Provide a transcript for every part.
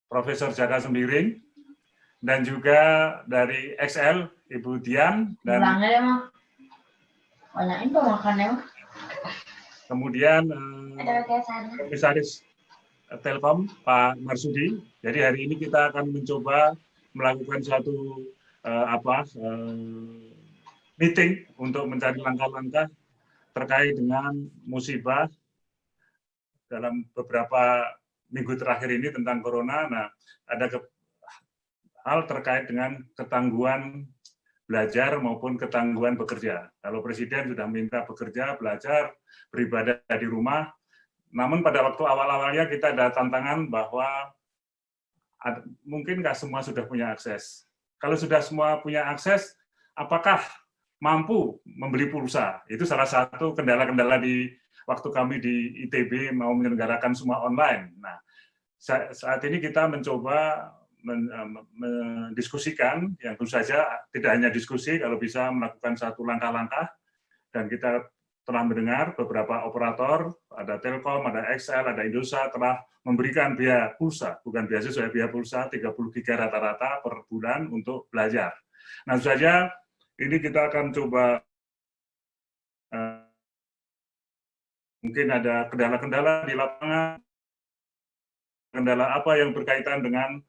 Profesor Jaka Sembiring, dan juga dari XL Ibu Dian, dan kemudian Komisaris Telkom Pak Marsudi. Jadi hari ini kita akan mencoba melakukan suatu meeting untuk mencari langkah-langkah terkait dengan musibah dalam beberapa minggu terakhir ini tentang corona. Nah, ada hal terkait dengan ketangguhan belajar maupun ketangguhan bekerja. Kalau Presiden sudah minta bekerja, belajar, beribadah di rumah, namun pada waktu awal-awalnya kita ada tantangan bahwa mungkin nggak semua sudah punya akses. Kalau sudah semua punya akses, apakah mampu membeli pulsa? Itu salah satu kendala-kendala di waktu kami di ITB mau menyelenggarakan semua online. Nah, saat ini kita mencoba mendiskusikan, yang tentu saja tidak hanya diskusi, kalau bisa melakukan satu langkah-langkah, dan kita telah mendengar beberapa operator, ada Telkom, ada XL, ada Indosat, telah memberikan biaya pulsa, bukan beasiswa, biaya pulsa 30 giga rata-rata per bulan untuk belajar. Nah, tentu saja ini kita akan coba mungkin ada kendala-kendala di lapangan, kendala apa yang berkaitan dengan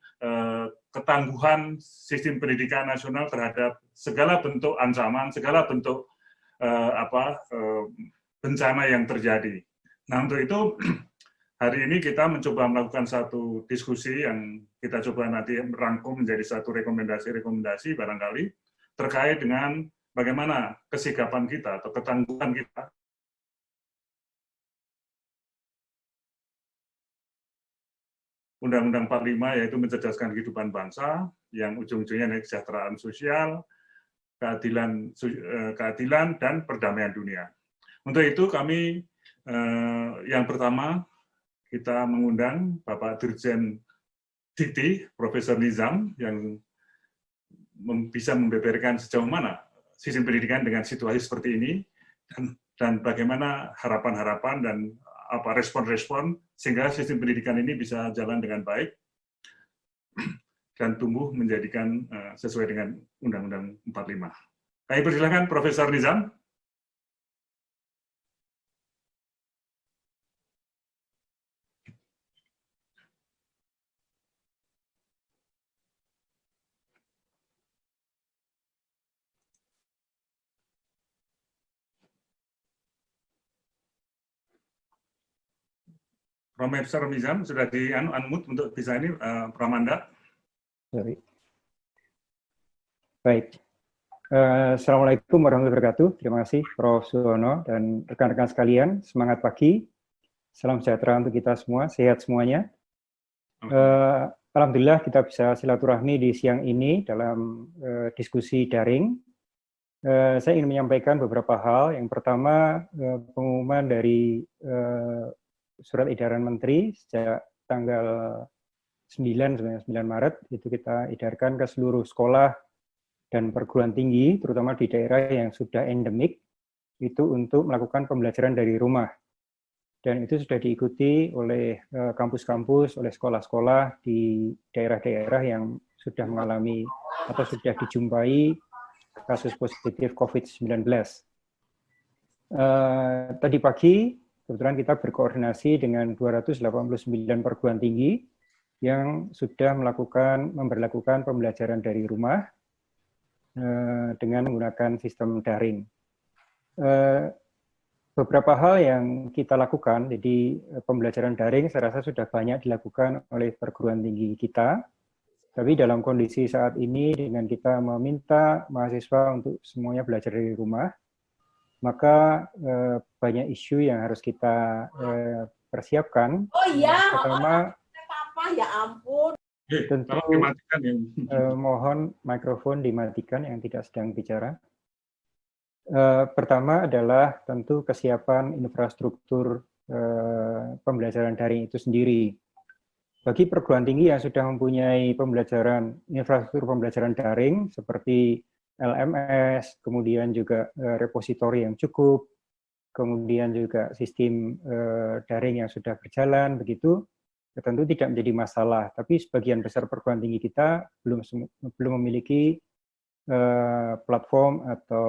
ketangguhan sistem pendidikan nasional terhadap segala bentuk ancaman, segala bentuk bencana yang terjadi. Nah, untuk itu hari ini kita mencoba melakukan satu diskusi yang kita coba nanti merangkum menjadi satu rekomendasi-rekomendasi barangkali terkait dengan bagaimana kesigapan kita atau ketangguhan kita Undang-Undang 45, yaitu mencerdaskan kehidupan bangsa, yang ujung-ujungnya kesejahteraan sosial, keadilan, dan perdamaian dunia. Untuk itu kami yang pertama kita mengundang Bapak Dirjen Dikti, Profesor Nizam, yang bisa membeberkan sejauh mana sistem pendidikan dengan situasi seperti ini, dan bagaimana harapan-harapan dan respon-respon sehingga sistem pendidikan ini bisa jalan dengan baik dan tumbuh menjadikan sesuai dengan Undang-Undang 45. Kami persilakan Profesor Nizam. Profesor Nizam sudah di-unmute untuk bisa ini, Pramanda. Baik. Assalamualaikum warahmatullahi wabarakatuh. Terima kasih Prof. Suwono dan rekan-rekan sekalian. Semangat pagi. Salam sejahtera untuk kita semua. Sehat semuanya. Alhamdulillah kita bisa silaturahmi di siang ini dalam diskusi daring. Saya ingin menyampaikan beberapa hal. Yang pertama, pengumuman dari Surat Edaran Menteri sejak tanggal 9 Maret, itu kita edarkan ke seluruh sekolah dan perguruan tinggi, terutama di daerah yang sudah endemik, itu untuk melakukan pembelajaran dari rumah. Dan itu sudah diikuti oleh kampus-kampus, oleh sekolah-sekolah di daerah-daerah yang sudah mengalami atau sudah dijumpai kasus positif COVID-19. Tadi pagi, kebetulan kita berkoordinasi dengan 289 perguruan tinggi yang sudah memberlakukan pembelajaran dari rumah dengan menggunakan sistem daring. Beberapa hal yang kita lakukan, jadi pembelajaran daring saya rasa sudah banyak dilakukan oleh perguruan tinggi kita, tapi dalam kondisi saat ini dengan kita meminta mahasiswa untuk semuanya belajar dari rumah, maka banyak isu yang harus kita persiapkan. Pertama, ya ampun. Tentu mohon mikrofon dimatikan yang tidak sedang bicara. Pertama adalah tentu kesiapan infrastruktur pembelajaran daring itu sendiri. Bagi perguruan tinggi yang sudah mempunyai infrastruktur pembelajaran daring seperti LMS, kemudian juga repositori yang cukup, kemudian juga sistem daring yang sudah berjalan, begitu, tentu tidak menjadi masalah. Tapi sebagian besar perguruan tinggi kita belum memiliki platform atau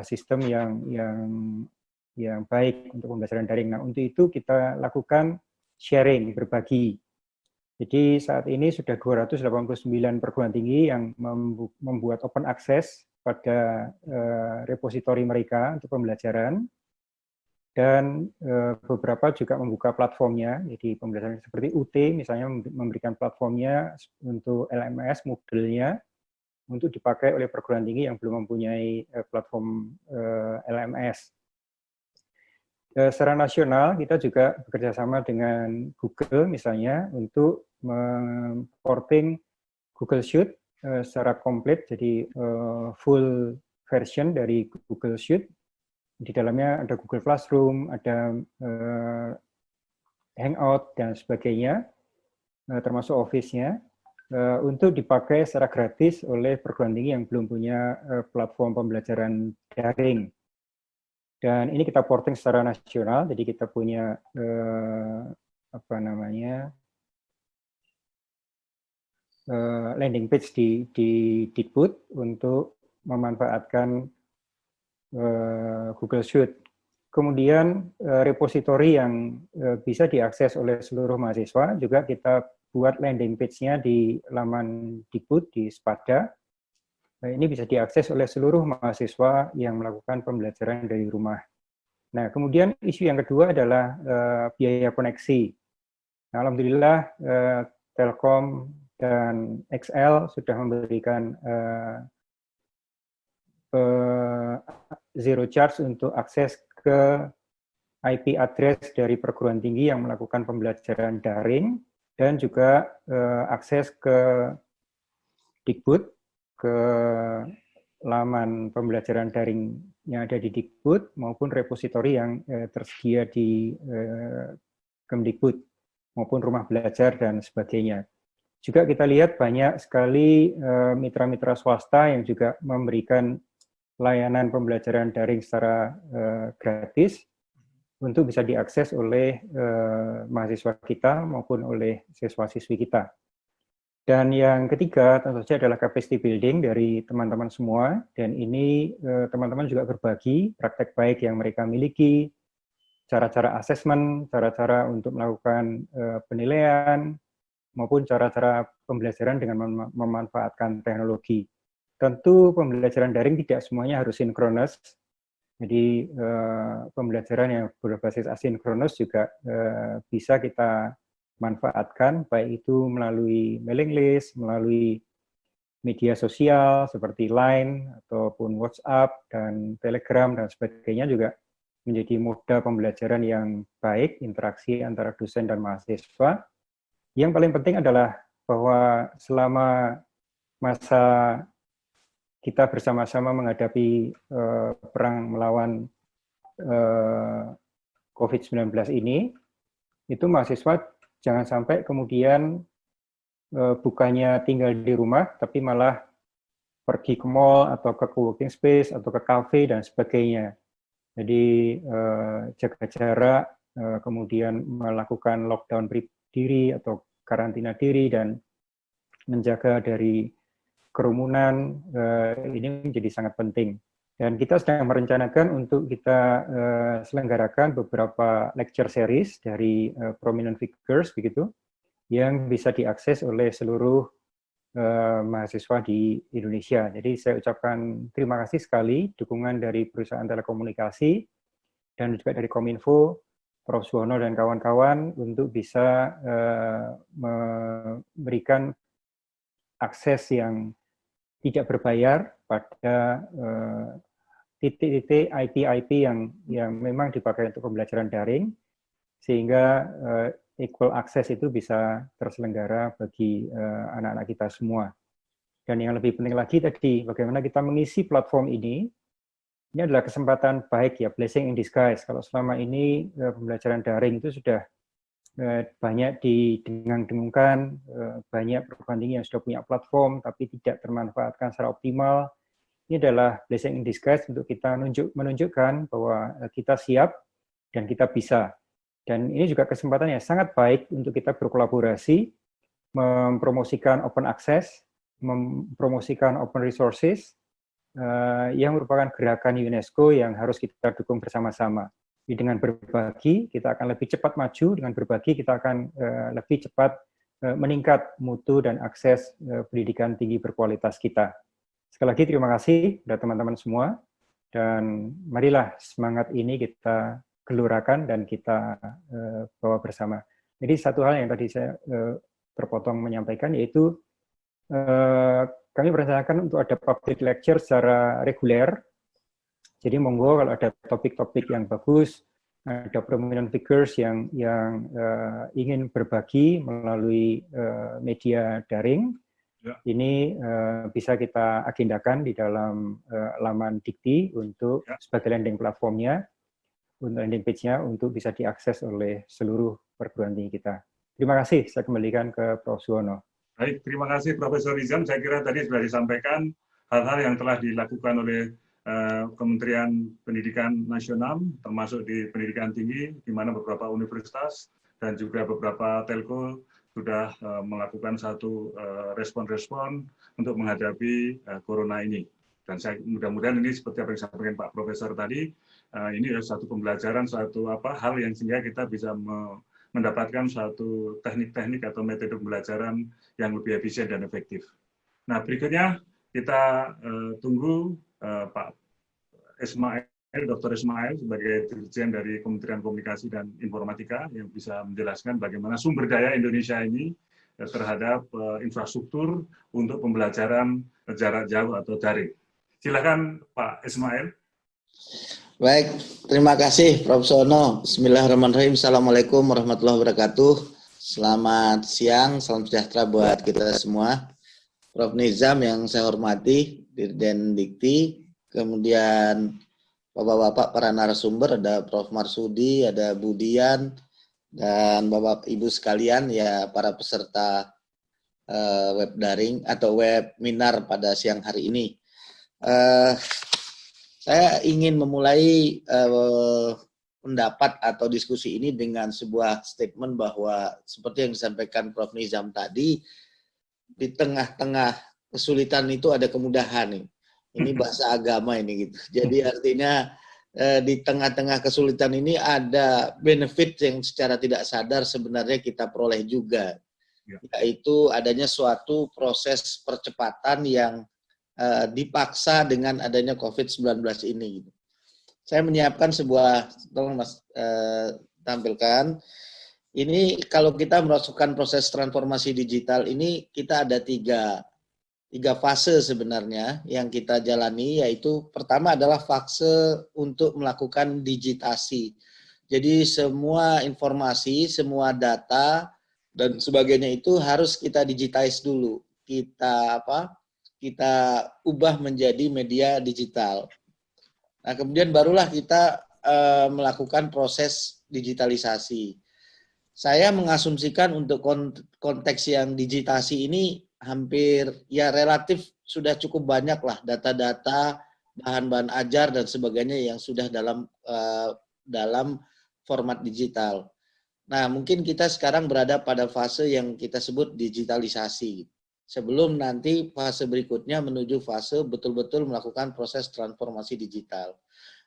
sistem yang baik untuk pembelajaran daring. Nah, untuk itu kita lakukan sharing, berbagi. Jadi saat ini sudah 289 perguruan tinggi yang membuat open access pada repositori mereka untuk pembelajaran, dan beberapa juga membuka platformnya. Jadi pembelajaran seperti UT misalnya memberikan platformnya untuk LMS, Moodle-nya, untuk dipakai oleh perguruan tinggi yang belum mempunyai platform LMS. Secara nasional kita juga bekerja sama dengan Google misalnya untuk memporting Google Sheet secara komplit, jadi full version dari Google Sheet. Di dalamnya ada Google Classroom, ada Hangout dan sebagainya, termasuk Office-nya, untuk dipakai secara gratis oleh perguruan tinggi yang belum punya platform pembelajaran daring. Dan ini kita porting secara nasional, jadi kita punya landing page di Dikbud untuk memanfaatkan Google Sheet. Kemudian repositori yang bisa diakses oleh seluruh mahasiswa juga kita buat landing page-nya di laman Dikbud di Spada. Ini bisa diakses oleh seluruh mahasiswa yang melakukan pembelajaran dari rumah. Nah, kemudian isu yang kedua adalah biaya koneksi. Nah, alhamdulillah Telkom dan XL sudah memberikan zero charge untuk akses ke IP address dari perguruan tinggi yang melakukan pembelajaran daring, dan juga akses ke Dikbud, ke laman pembelajaran daring yang ada di Dikbud maupun repositori yang tersedia di Kemdikbud maupun rumah belajar dan sebagainya. Juga kita lihat banyak sekali mitra-mitra swasta yang juga memberikan layanan pembelajaran daring secara gratis untuk bisa diakses oleh mahasiswa kita maupun oleh siswa-siswi kita. Dan yang ketiga tentu saja adalah capacity building dari teman-teman semua, dan ini teman-teman juga berbagi praktek baik yang mereka miliki, cara-cara asesmen, cara-cara untuk melakukan penilaian, maupun cara-cara pembelajaran dengan memanfaatkan teknologi. Tentu pembelajaran daring tidak semuanya harus sinkronus, jadi pembelajaran yang berbasis asinkronus juga bisa kita manfaatkan, baik itu melalui mailing list, melalui media sosial seperti Line, ataupun WhatsApp, dan Telegram, dan sebagainya juga menjadi moda pembelajaran yang baik, interaksi antara dosen dan mahasiswa. Yang paling penting adalah bahwa selama masa kita bersama-sama menghadapi perang melawan COVID-19 ini, itu mahasiswa jangan sampai kemudian bukannya tinggal di rumah, tapi malah pergi ke mall atau ke coworking space atau ke cafe dan sebagainya. Jadi jaga jarak, kemudian melakukan lockdown diri atau karantina diri, dan menjaga dari kerumunan, ini menjadi sangat penting. Dan kita sedang merencanakan untuk kita selenggarakan beberapa lecture series dari prominent figures begitu, yang bisa diakses oleh seluruh mahasiswa di Indonesia. Jadi saya ucapkan terima kasih sekali dukungan dari perusahaan telekomunikasi dan juga dari Kominfo, Prof. Suwono dan kawan-kawan untuk bisa memberikan akses yang tidak berbayar pada titik-titik IP yang memang dipakai untuk pembelajaran daring, sehingga equal access itu bisa terselenggara bagi anak-anak kita semua. Dan yang lebih penting lagi tadi, bagaimana kita mengisi platform ini adalah kesempatan baik ya, blessing in disguise. Kalau selama ini pembelajaran daring itu sudah banyak didengung-dengungkan, banyak perguruan tinggi yang sudah punya platform tapi tidak termanfaatkan secara optimal. Ini adalah blessing in disguise untuk kita menunjukkan bahwa kita siap dan kita bisa. Dan ini juga kesempatan yang sangat baik untuk kita berkolaborasi, mempromosikan open access, mempromosikan open resources, yang merupakan gerakan UNESCO yang harus kita dukung bersama-sama. Dengan berbagi, kita akan lebih cepat maju, dengan berbagi kita akan lebih cepat meningkat mutu dan akses pendidikan tinggi berkualitas kita. Sekali lagi terima kasih kepada teman-teman semua, dan marilah semangat ini kita gelurakan dan kita bawa bersama. Jadi satu hal yang tadi saya terpotong menyampaikan, yaitu kami berencanakan untuk ada public lecture secara reguler. Jadi monggo kalau ada topik-topik yang bagus, ada prominent figures yang ingin berbagi melalui media daring, ini bisa kita agendakan di dalam laman Dikti untuk sebagai landing platformnya, untuk landing page-nya untuk bisa diakses oleh seluruh perguruan tinggi kita. Terima kasih, saya kembalikan ke Prof. Suwono. Baik, terima kasih Profesor Rizam. Saya kira tadi sudah disampaikan hal-hal yang telah dilakukan oleh Kementerian Pendidikan Nasional, termasuk di pendidikan tinggi, di mana beberapa universitas dan juga beberapa telco sudah melakukan satu respon-respon untuk menghadapi corona ini. Dan saya mudah-mudahan ini seperti apa yang disampaikan Pak Profesor tadi, ini adalah satu pembelajaran, satu hal yang sehingga kita bisa mendapatkan suatu teknik-teknik atau metode pembelajaran yang lebih efisien dan efektif. Nah, berikutnya kita tunggu Pak Ismail, Dr. Ismail sebagai Dirjen dari Kementerian Komunikasi dan Informatika yang bisa menjelaskan bagaimana sumber daya Indonesia ini terhadap infrastruktur untuk pembelajaran jarak jauh atau daring. Silakan Pak Ismail. Baik, terima kasih Prof. Suwono. Bismillahirrahmanirrahim. Assalamualaikum warahmatullahi wabarakatuh. Selamat siang, salam sejahtera buat kita semua. Prof. Nizam yang saya hormati, Dirjen Dikti, kemudian Bapak-Bapak para narasumber, ada Prof. Marsudi, ada Budian, dan Bapak Ibu sekalian, ya para peserta web daring atau webinar pada siang hari ini. Saya ingin memulai pendapat atau diskusi ini dengan sebuah statement bahwa seperti yang disampaikan Prof. Nizam tadi, di tengah-tengah kesulitan itu ada kemudahan nih. Ini bahasa agama ini gitu. Jadi artinya di tengah-tengah kesulitan ini ada benefit yang secara tidak sadar sebenarnya kita peroleh juga. Yaitu adanya suatu proses percepatan yang dipaksa dengan adanya COVID-19 ini. Saya menyiapkan sebuah, tolong Mas tampilkan. Ini kalau kita melakukan proses transformasi digital ini, kita ada tiga fase sebenarnya yang kita jalani, yaitu pertama adalah fase untuk melakukan digitasi. Jadi semua informasi, semua data, dan sebagainya itu harus kita digitize dulu. Kita ubah menjadi media digital. Nah, kemudian barulah kita melakukan proses digitalisasi. Saya mengasumsikan untuk konteks yang digitasi ini hampir ya relatif sudah cukup banyak lah data-data, bahan-bahan ajar dan sebagainya yang sudah dalam format digital. Nah, mungkin kita sekarang berada pada fase yang kita sebut digitalisasi. Sebelum nanti fase berikutnya menuju fase betul-betul melakukan proses transformasi digital.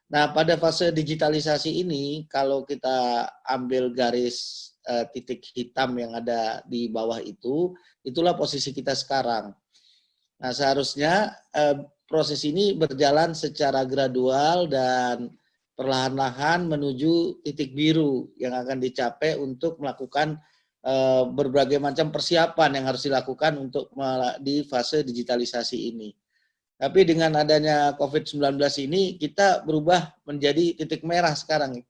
Nah, pada fase digitalisasi ini, kalau kita ambil garis titik hitam yang ada di bawah itu, itulah posisi kita sekarang. Nah, seharusnya proses ini berjalan secara gradual dan perlahan-lahan menuju titik biru yang akan dicapai untuk melakukan berbagai macam persiapan yang harus dilakukan untuk di fase digitalisasi ini. Tapi dengan adanya COVID-19 ini, kita berubah menjadi titik merah sekarang.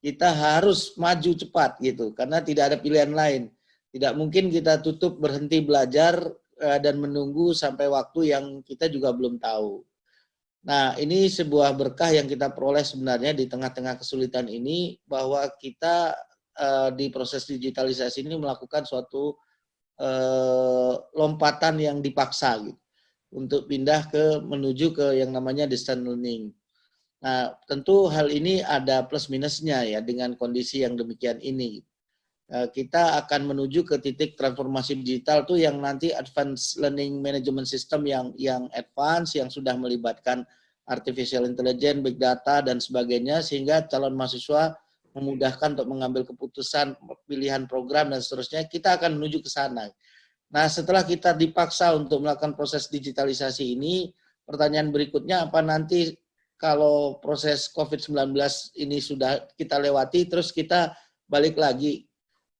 Kita harus maju cepat gitu, karena tidak ada pilihan lain. Tidak mungkin kita tutup berhenti belajar dan menunggu sampai waktu yang kita juga belum tahu. Nah, ini sebuah berkah yang kita peroleh sebenarnya di tengah-tengah kesulitan ini, bahwa kita di proses digitalisasi ini melakukan suatu lompatan yang dipaksa gitu, untuk pindah menuju ke yang namanya distance learning. Nah, tentu hal ini ada plus minusnya ya dengan kondisi yang demikian ini. Kita akan menuju ke titik transformasi digital tuh yang nanti advanced learning management system yang advance, yang sudah melibatkan artificial intelligence, big data dan sebagainya, sehingga calon mahasiswa memudahkan untuk mengambil keputusan pilihan program dan seterusnya. Kita akan menuju ke sana. Nah, setelah kita dipaksa untuk melakukan proses digitalisasi ini, pertanyaan berikutnya apa nanti kalau proses COVID-19 ini sudah kita lewati, terus kita balik lagi,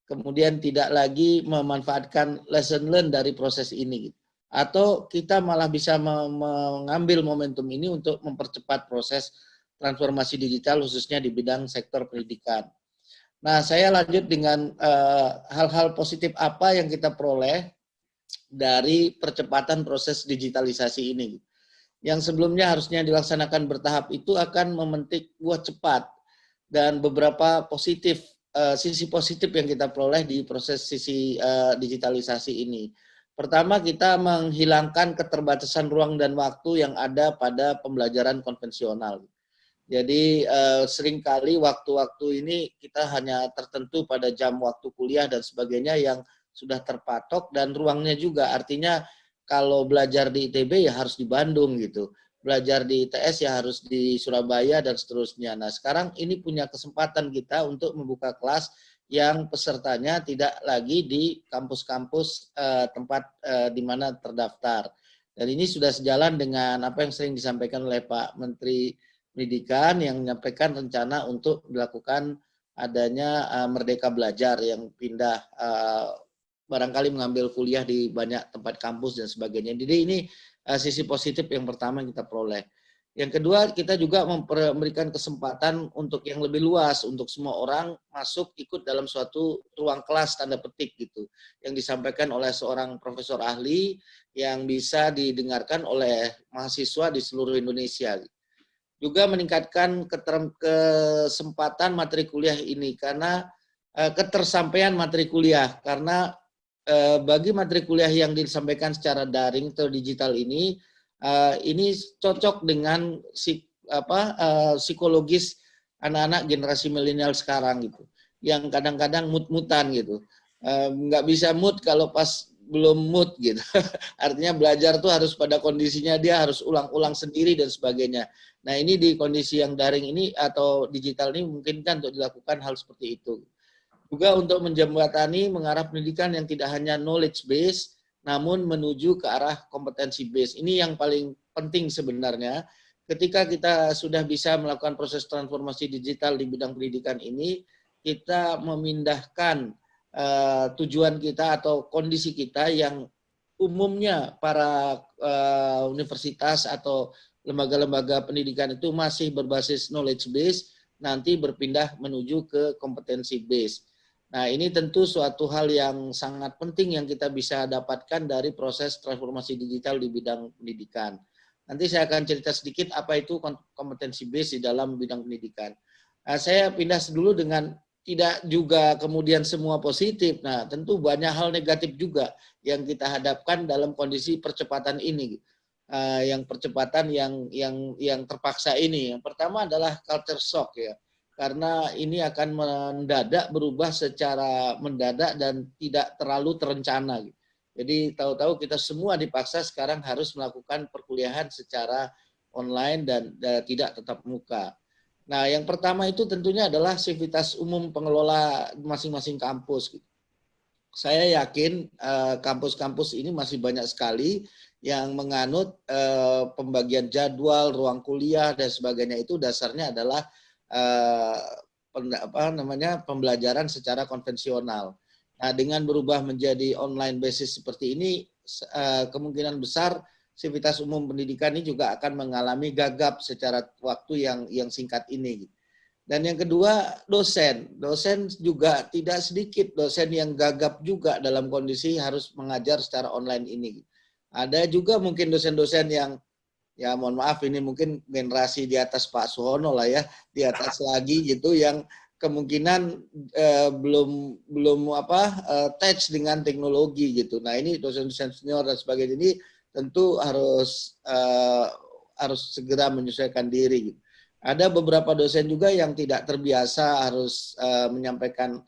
kemudian tidak lagi memanfaatkan lesson learn dari proses ini. Atau kita malah bisa mengambil momentum ini untuk mempercepat proses transformasi digital khususnya di bidang sektor pendidikan. Nah, saya lanjut dengan hal-hal positif apa yang kita peroleh dari percepatan proses digitalisasi ini. Yang sebelumnya harusnya dilaksanakan bertahap itu akan memetik buah cepat dan beberapa positif, sisi positif yang kita peroleh di proses sisi digitalisasi ini. Pertama, kita menghilangkan keterbatasan ruang dan waktu yang ada pada pembelajaran konvensional. Jadi seringkali waktu-waktu ini kita hanya tertentu pada jam waktu kuliah dan sebagainya yang sudah terpatok, dan ruangnya juga, artinya kalau belajar di ITB ya harus di Bandung gitu, belajar di ITS ya harus di Surabaya dan seterusnya. Nah, sekarang ini punya kesempatan kita untuk membuka kelas yang pesertanya tidak lagi di kampus-kampus tempat di mana terdaftar. Dan ini sudah sejalan dengan apa yang sering disampaikan oleh Pak Menteri Pendidikan yang menyampaikan rencana untuk dilakukan adanya Merdeka Belajar yang pindah barangkali mengambil kuliah di banyak tempat kampus dan sebagainya. Jadi ini sisi positif yang pertama yang kita peroleh. Yang kedua, kita juga memberikan kesempatan untuk yang lebih luas, untuk semua orang masuk ikut dalam suatu ruang kelas tanda petik gitu, yang disampaikan oleh seorang profesor ahli yang bisa didengarkan oleh mahasiswa di seluruh Indonesia. Juga meningkatkan kesempatan materi kuliah ini karena ketersampaian materi kuliah, karena bagi materi kuliah yang disampaikan secara daring atau digital ini cocok dengan psikologis anak-anak generasi milenial sekarang gitu, yang kadang-kadang mood-mutan gitu, nggak bisa mood kalau pas belum mood gitu. Artinya belajar tuh harus pada kondisinya, dia harus ulang-ulang sendiri dan sebagainya. Nah, ini di kondisi yang daring ini atau digital ini memungkinkan untuk dilakukan hal seperti itu. Juga untuk menjembatani mengarah pendidikan yang tidak hanya knowledge base, namun menuju ke arah kompetensi base. Ini yang paling penting sebenarnya. Ketika kita sudah bisa melakukan proses transformasi digital di bidang pendidikan ini, kita memindahkan tujuan kita atau kondisi kita yang umumnya para universitas atau lembaga-lembaga pendidikan itu masih berbasis knowledge base, nanti berpindah menuju ke kompetensi base. Nah, ini tentu suatu hal yang sangat penting yang kita bisa dapatkan dari proses transformasi digital di bidang pendidikan. Nanti saya akan cerita sedikit apa itu kompetensi base di dalam bidang pendidikan. Nah, saya pindah dulu dengan tidak juga kemudian semua positif. Nah, tentu banyak hal negatif juga yang kita hadapkan dalam kondisi percepatan ini. Yang percepatan yang terpaksa ini. Yang pertama adalah culture shock ya. Karena ini akan mendadak berubah secara mendadak dan tidak terlalu terencana. Jadi tahu-tahu kita semua dipaksa sekarang harus melakukan perkuliahan secara online dan tidak tatap muka. Nah, yang pertama itu tentunya adalah sivitas umum pengelola masing-masing kampus. Saya yakin kampus-kampus ini masih banyak sekali yang menganut pembagian jadwal, ruang kuliah dan sebagainya, itu dasarnya adalah pembelajaran secara konvensional. Nah, dengan berubah menjadi online basis seperti ini, kemungkinan besar sivitas umum pendidikan ini juga akan mengalami gagap secara waktu yang singkat ini. Dan yang kedua, dosen juga tidak sedikit dosen yang gagap juga dalam kondisi harus mengajar secara online ini. Ada juga mungkin dosen-dosen yang, ya mohon maaf ini mungkin generasi di atas Pak Suhono lah ya, di atas lagi gitu, yang kemungkinan belum touch dengan teknologi gitu. Nah, ini dosen-dosen senior dan sebagainya ini tentu harus segera menyesuaikan diri gitu. Ada beberapa dosen juga yang tidak terbiasa harus menyampaikan,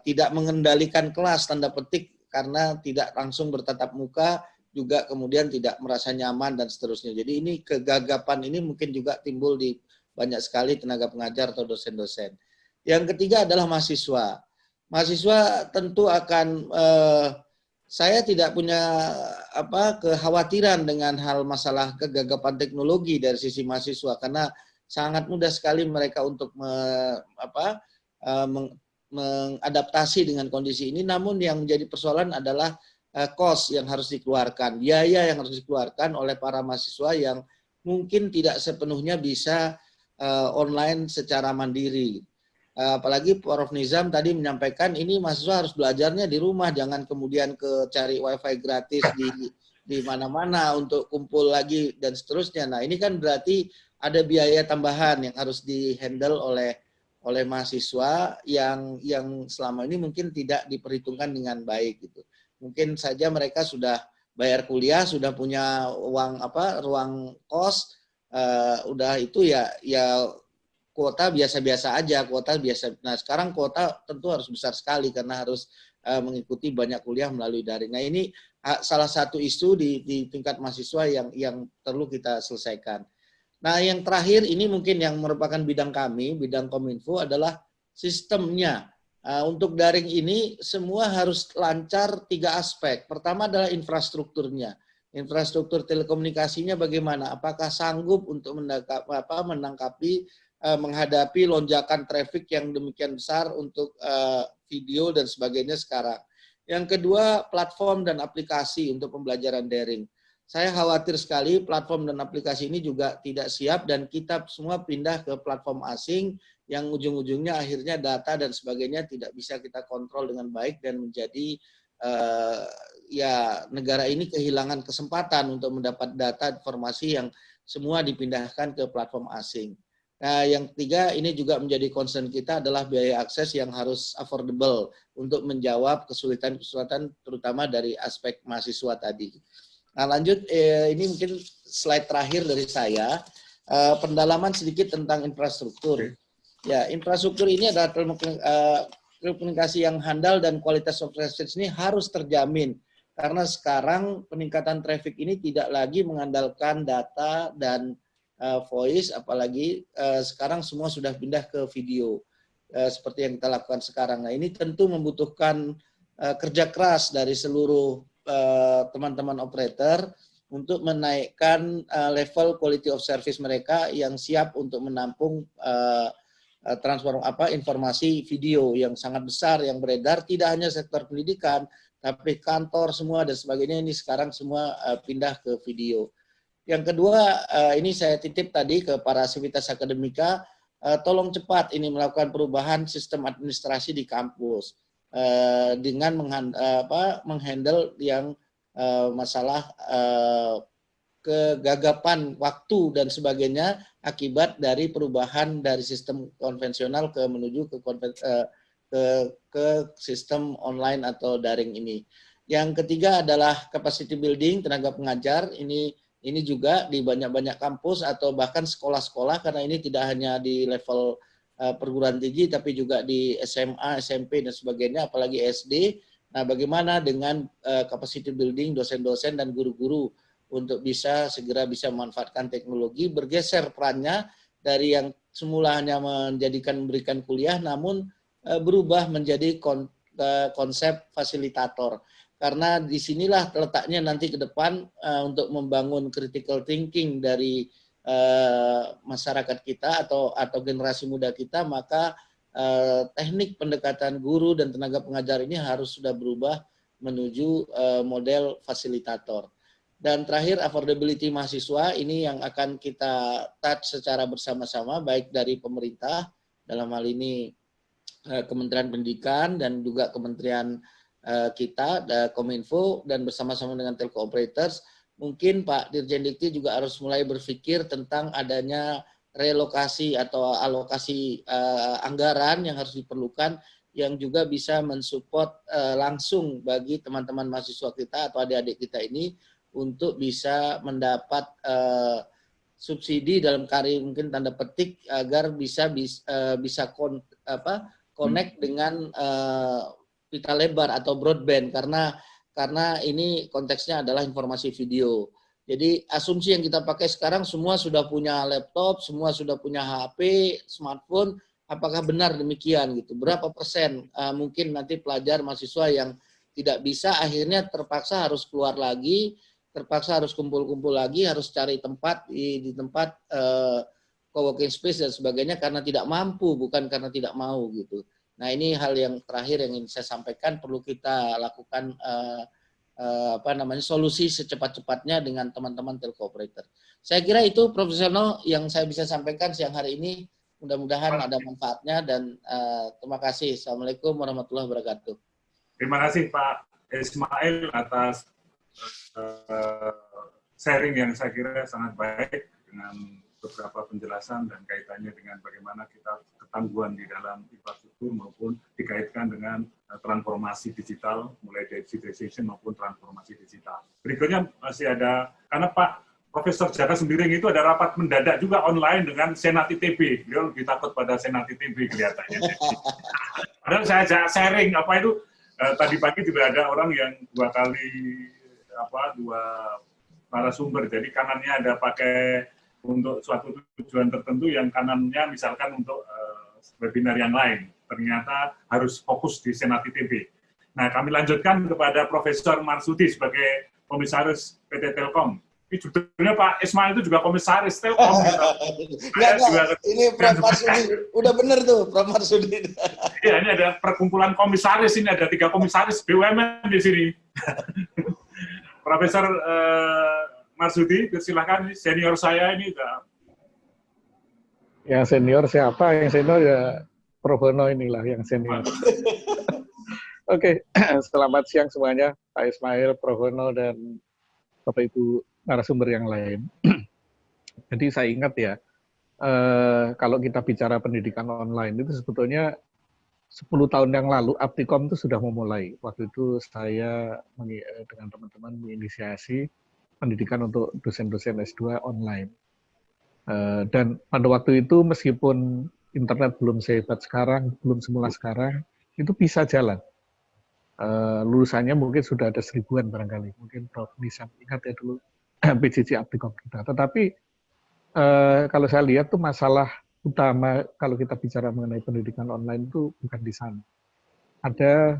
tidak mengendalikan kelas tanda petik karena tidak langsung bertatap muka, juga kemudian tidak merasa nyaman dan seterusnya. Jadi ini kegagapan ini mungkin juga timbul di banyak sekali tenaga pengajar atau dosen-dosen. Yang ketiga adalah mahasiswa. Mahasiswa tentu akan saya tidak punya kekhawatiran dengan hal masalah kegagapan teknologi dari sisi mahasiswa karena sangat mudah sekali mereka untuk mengadaptasi dengan kondisi ini. Namun yang menjadi persoalan adalah cost yang harus dikeluarkan, biaya yang harus dikeluarkan oleh para mahasiswa yang mungkin tidak sepenuhnya bisa online secara mandiri. Apalagi Prof. Nizam tadi menyampaikan ini mahasiswa harus belajarnya di rumah, jangan kemudian cari wifi gratis di mana-mana untuk kumpul lagi dan seterusnya. Nah ini kan berarti ada biaya tambahan yang harus dihandle oleh mahasiswa yang selama ini mungkin tidak diperhitungkan dengan baik gitu. Mungkin saja mereka sudah bayar kuliah, sudah punya ruang kos, udah itu ya kuota biasa-biasa aja, kuota biasa. Nah, sekarang kuota tentu harus besar sekali karena harus mengikuti banyak kuliah melalui daring. Nah, ini salah satu isu di tingkat mahasiswa yang perlu kita selesaikan. Nah, yang terakhir ini mungkin yang merupakan bidang kami, bidang Kominfo adalah sistemnya. Untuk daring ini semua harus lancar 3 aspek. Pertama adalah infrastrukturnya. Infrastruktur telekomunikasinya bagaimana? Apakah sanggup untuk menangkapi menghadapi lonjakan traffic yang demikian besar untuk video dan sebagainya sekarang. Yang kedua, platform dan aplikasi untuk pembelajaran daring. Saya khawatir sekali platform dan aplikasi ini juga tidak siap dan kita semua pindah ke platform asing yang ujung-ujungnya akhirnya data dan sebagainya tidak bisa kita kontrol dengan baik dan menjadi negara ini kehilangan kesempatan untuk mendapat data informasi yang semua dipindahkan ke platform asing. Nah, yang ketiga ini juga menjadi concern kita adalah biaya akses yang harus affordable untuk menjawab kesulitan-kesulitan terutama dari aspek mahasiswa tadi. Nah, lanjut ini mungkin slide terakhir dari saya, pendalaman sedikit tentang infrastruktur. Ya, infrastruktur ini adalah telekomunikasi yang handal dan kualitas software ini harus terjamin karena sekarang peningkatan traffic ini tidak lagi mengandalkan data dan voice, apalagi sekarang semua sudah pindah ke video seperti yang kita lakukan sekarang. Nah ini tentu membutuhkan kerja keras dari seluruh teman-teman operator untuk menaikkan level quality of service mereka yang siap untuk menampung informasi video yang sangat besar yang beredar, tidak hanya sektor pendidikan, tapi kantor semua dan sebagainya ini sekarang semua pindah ke video. Yang kedua, ini saya titip tadi ke para sivitas akademika, tolong cepat ini melakukan perubahan sistem administrasi di kampus dengan menghandle yang masalah kegagapan waktu dan sebagainya akibat dari perubahan dari sistem konvensional menuju ke sistem online atau daring ini. Yang ketiga adalah capacity building tenaga pengajar. Ini juga di banyak-banyak kampus atau bahkan sekolah-sekolah karena ini tidak hanya di level perguruan tinggi tapi juga di SMA, SMP dan sebagainya apalagi SD. Nah, bagaimana dengan capacity building dosen-dosen dan guru-guru untuk segera bisa memanfaatkan teknologi, bergeser perannya dari yang semula hanya memberikan kuliah namun berubah menjadi konsep fasilitator. Karena disinilah letaknya nanti ke depan untuk membangun critical thinking dari masyarakat kita atau generasi muda kita, maka teknik pendekatan guru dan tenaga pengajar ini harus sudah berubah menuju model fasilitator. Dan terakhir affordability mahasiswa ini yang akan kita touch secara bersama-sama baik dari pemerintah dalam hal ini Kementerian Pendidikan dan juga Kementerian kita, Kominfo, dan bersama-sama dengan telco operators, mungkin Pak Dirjen Dikti juga harus mulai berpikir tentang adanya relokasi atau alokasi anggaran yang harus diperlukan yang juga bisa mensupport langsung bagi teman-teman mahasiswa kita atau adik-adik kita ini untuk bisa mendapat subsidi dalam kari mungkin tanda petik agar bisa connect dengan pita lebar atau broadband karena ini konteksnya adalah informasi video. Jadi asumsi yang kita pakai sekarang semua sudah punya laptop, semua sudah punya HP, smartphone. Apakah benar demikian gitu? Berapa persen mungkin nanti pelajar mahasiswa yang tidak bisa akhirnya terpaksa harus keluar lagi, terpaksa harus kumpul-kumpul lagi, harus cari tempat di tempat co-working space dan sebagainya karena tidak mampu, bukan karena tidak mau gitu. Nah ini hal yang terakhir yang ingin saya sampaikan, perlu kita lakukan solusi secepat-cepatnya dengan teman-teman telco operator. Saya kira itu profesional yang saya bisa sampaikan siang hari ini. Mudah-mudahan ada manfaatnya dan terima kasih. Assalamualaikum warahmatullahi wabarakatuh. Terima kasih Pak Ismail atas sharing yang saya kira sangat baik dengan beberapa penjelasan dan kaitannya dengan bagaimana kita ketangguhan di dalam infrastruktur maupun dikaitkan dengan transformasi digital, mulai dari digitization maupun transformasi digital. Berikutnya masih ada, karena Pak Profesor Jaka Sembiring itu ada rapat mendadak juga online dengan Senat ITB. Beliau lebih takut pada Senat ITB kelihatannya. Padahal saya sharing apa itu tadi pagi juga ada orang yang dua narasumber. Jadi kanannya ada pakai untuk suatu tujuan tertentu, yang kanannya misalkan untuk webinar yang lain. Ternyata harus fokus di Senat ITB. Nah, kami lanjutkan kepada Profesor Marsudi sebagai Komisaris PT Telkom. Ini judulnya Pak Ismail itu juga komisaris Telkom. Ini Prof. Marsudi, udah bener tuh Prof. Marsudi. Iya, ini ada perkumpulan komisaris, ini ada 3 komisaris BUMN di sini. Profesor Marsudi, silakan, senior saya ini. Yang senior siapa? Yang senior ya Prof. Hono inilah yang senior. Oke, selamat siang semuanya, Pak Ismail, Prof. Hono, dan Bapak Ibu narasumber yang lain. Jadi saya ingat ya, kalau kita bicara pendidikan online itu sebetulnya 10 tahun yang lalu Aptikom itu sudah memulai. Waktu itu saya dengan teman-teman menginisiasi pendidikan untuk dosen-dosen S2 online. Dan pada waktu itu meskipun internet belum sehebat sekarang, belum semula sekarang, itu bisa jalan. Lulusannya mungkin sudah ada 1000-an barangkali. Mungkin Prof. Nizam ingat ya dulu PJJ Aptikom kita. Tetapi kalau saya lihat tuh masalah utama kalau kita bicara mengenai pendidikan online itu bukan di sana. Ada,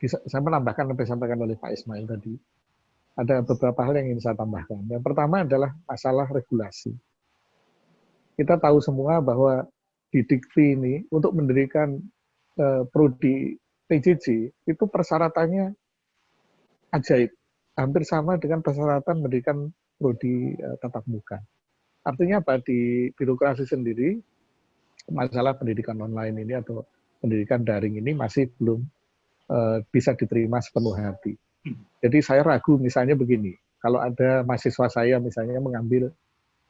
saya menambahkan apa yang disampaikan oleh Pak Ismail tadi. Ada beberapa hal yang ingin saya tambahkan. Yang pertama adalah masalah regulasi. Kita tahu semua bahwa di Dikti ini untuk mendirikan prodi PJJ itu persyaratannya ajaib. Hampir sama dengan persyaratan mendirikan prodi tatap muka. Artinya apa? Di birokrasi sendiri, masalah pendidikan online ini atau pendidikan daring ini masih belum bisa diterima sepenuh hati. Jadi saya ragu misalnya begini, kalau ada mahasiswa saya misalnya mengambil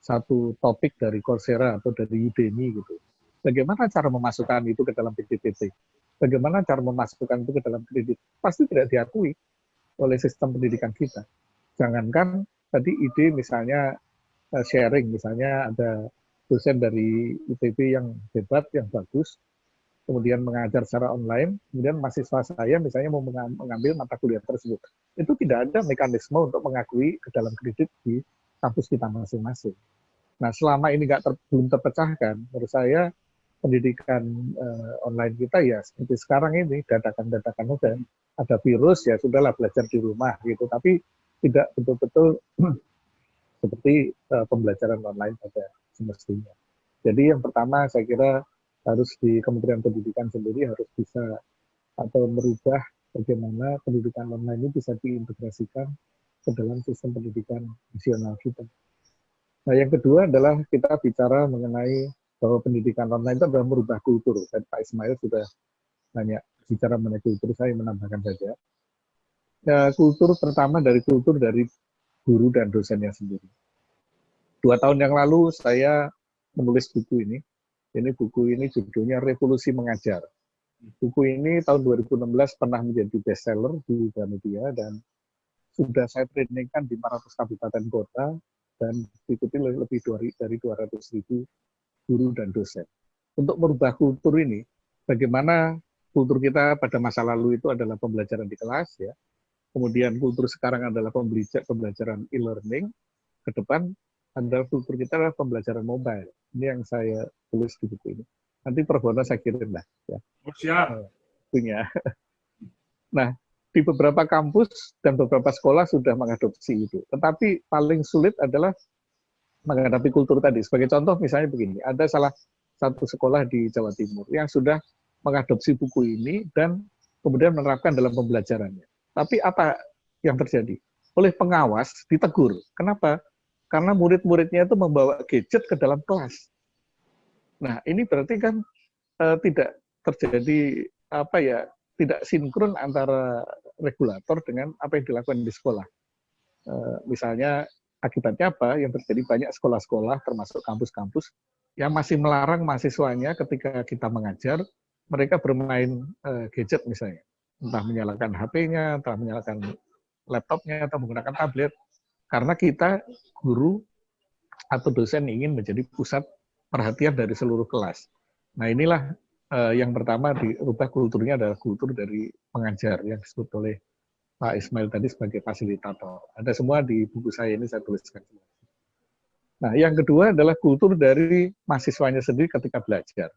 satu topik dari Coursera atau dari Udemy gitu, bagaimana cara memasukkan itu ke dalam PPT? Bagaimana cara memasukkan itu ke dalam kredit? Pasti tidak diakui oleh sistem pendidikan kita. Jangankan tadi ide misalnya sharing, misalnya ada dosen dari ITB yang hebat, yang bagus, kemudian mengajar secara online, kemudian mahasiswa saya misalnya mau mengambil mata kuliah tersebut. Itu tidak ada mekanisme untuk mengakui ke dalam kredit di kampus kita masing-masing. Nah, selama ini belum terpecahkan, menurut saya pendidikan online kita ya seperti sekarang ini, dadakan-dadakan saja. Ada virus, ya sudahlah belajar di rumah gitu. Tapi tidak betul-betul seperti pembelajaran online pada semestinya. Jadi yang pertama saya kira harus di Kementerian Pendidikan sendiri harus bisa atau merubah bagaimana pendidikan online ini bisa diintegrasikan ke dalam sistem pendidikan nasional kita. Nah, yang kedua adalah kita bicara mengenai bahwa pendidikan online itu adalah merubah kultur. Dan Pak Ismail sudah banyak bicara mengenai kultur, saya menambahkan saja. Ya, kultur pertama dari kultur dari guru dan dosennya sendiri. 2 tahun yang lalu saya menulis buku ini. Buku ini judulnya Revolusi Mengajar. Buku ini tahun 2016 pernah menjadi bestseller di Gramedia dan sudah saya trainingkan di 400 kabupaten kota dan diikuti lebih dari 200.000 guru dan dosen. Untuk merubah kultur ini, bagaimana kultur kita pada masa lalu itu adalah pembelajaran di kelas, ya. Kemudian kultur sekarang adalah pembelajaran e-learning. Ke depan adalah kultur kita adalah pembelajaran mobile. Ini yang saya tulis di buku ini. Nanti Prof. Bono saya kirim lah. Ya. Siap. Punya. Nah, di beberapa kampus dan beberapa sekolah sudah mengadopsi itu. Tetapi paling sulit adalah menghadapi kultur tadi. Sebagai contoh misalnya begini, ada salah satu sekolah di Jawa Timur yang sudah mengadopsi buku ini dan kemudian menerapkan dalam pembelajarannya. Tapi apa yang terjadi? Oleh pengawas ditegur. Kenapa? Karena murid-muridnya itu membawa gadget ke dalam kelas. Nah, ini berarti kan tidak terjadi tidak sinkron antara regulator dengan apa yang dilakukan di sekolah. Misalnya akibatnya apa? Yang terjadi banyak sekolah-sekolah termasuk kampus-kampus yang masih melarang mahasiswanya ketika kita mengajar mereka bermain gadget misalnya. Entah menyalakan HP-nya, entah menyalakan laptopnya, atau menggunakan tablet. Karena kita, guru atau dosen ingin menjadi pusat perhatian dari seluruh kelas. Nah inilah yang pertama dirubah kulturnya adalah kultur dari pengajar yang disebut oleh Pak Ismail tadi sebagai fasilitator. Ada semua di buku saya ini saya tuliskan. Nah yang kedua adalah kultur dari mahasiswanya sendiri ketika belajar.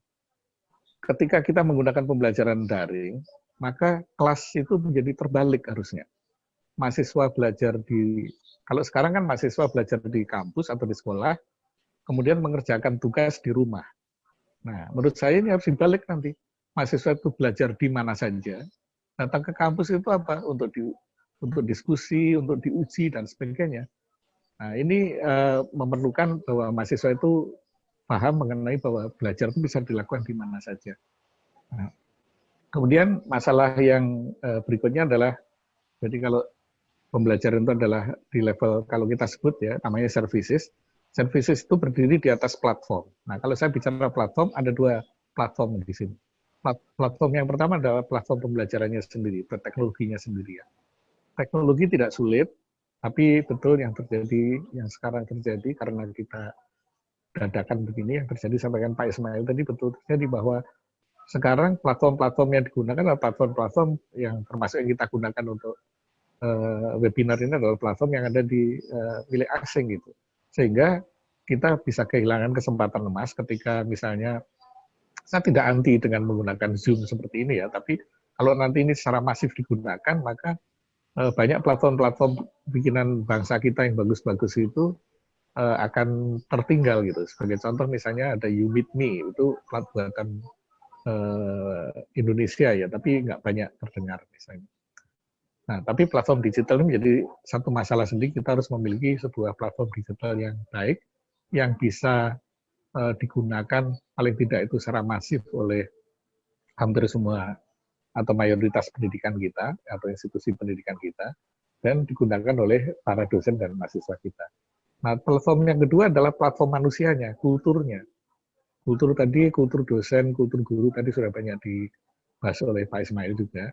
Ketika kita menggunakan pembelajaran daring, maka kelas itu menjadi terbalik harusnya. Mahasiswa belajar kalau sekarang kan mahasiswa belajar di kampus atau di sekolah, kemudian mengerjakan tugas di rumah. Nah, menurut saya ini harus dibalik nanti. Mahasiswa itu belajar di mana saja, datang ke kampus itu apa? Untuk diskusi, untuk diuji, dan sebagainya. Nah, ini memerlukan bahwa mahasiswa itu paham mengenai bahwa belajar itu bisa dilakukan di mana saja. Nah, kemudian masalah yang berikutnya adalah, jadi kalau pembelajaran itu adalah di level, kalau kita sebut ya, namanya services. Services itu berdiri di atas platform. Nah, kalau saya bicara platform, ada dua platform di sini. Platform yang pertama adalah platform pembelajarannya sendiri, teknologinya sendiri. Teknologi tidak sulit, tapi betul yang terjadi, yang sekarang terjadi karena kita dadakan begini, yang terjadi sampaikan Pak Ismail tadi betul terjadi bahwa sekarang platform-platform yang digunakan adalah platform-platform yang termasuk yang kita gunakan untuk webinar ini adalah platform yang ada di milik asing gitu. Sehingga kita bisa kehilangan kesempatan emas ketika misalnya, saya tidak anti dengan menggunakan Zoom seperti ini ya, tapi kalau nanti ini secara masif digunakan, maka banyak platform-platform bikinan bangsa kita yang bagus-bagus itu akan tertinggal gitu. Sebagai contoh misalnya ada YouMeetMe, itu platform buatan Indonesia ya, tapi nggak banyak terdengar misalnya. Nah, tapi platform digital ini menjadi satu masalah sendiri. Kita harus memiliki sebuah platform digital yang baik, yang bisa digunakan paling tidak itu secara masif oleh hampir semua atau mayoritas pendidikan kita atau institusi pendidikan kita, dan digunakan oleh para dosen dan mahasiswa kita. Nah, platform yang kedua adalah platform manusianya, kulturnya. Kultur tadi, kultur dosen, kultur guru tadi sudah banyak dibahas oleh Pak Ismail juga,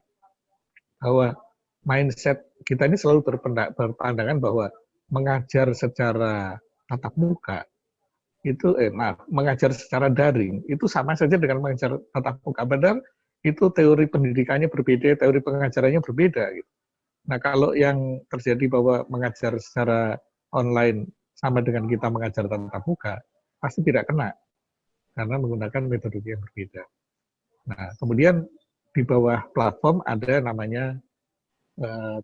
bahwa mindset kita ini selalu berpandangan bahwa mengajar secara tatap muka itu mengajar secara daring itu sama saja dengan mengajar tatap muka, padahal itu teori pendidikannya berbeda, teori pengajarannya berbeda gitu. Nah, kalau yang terjadi bahwa mengajar secara online sama dengan kita mengajar tatap muka, pasti tidak kena karena menggunakan metodologi yang berbeda. Nah, kemudian di bawah platform ada namanya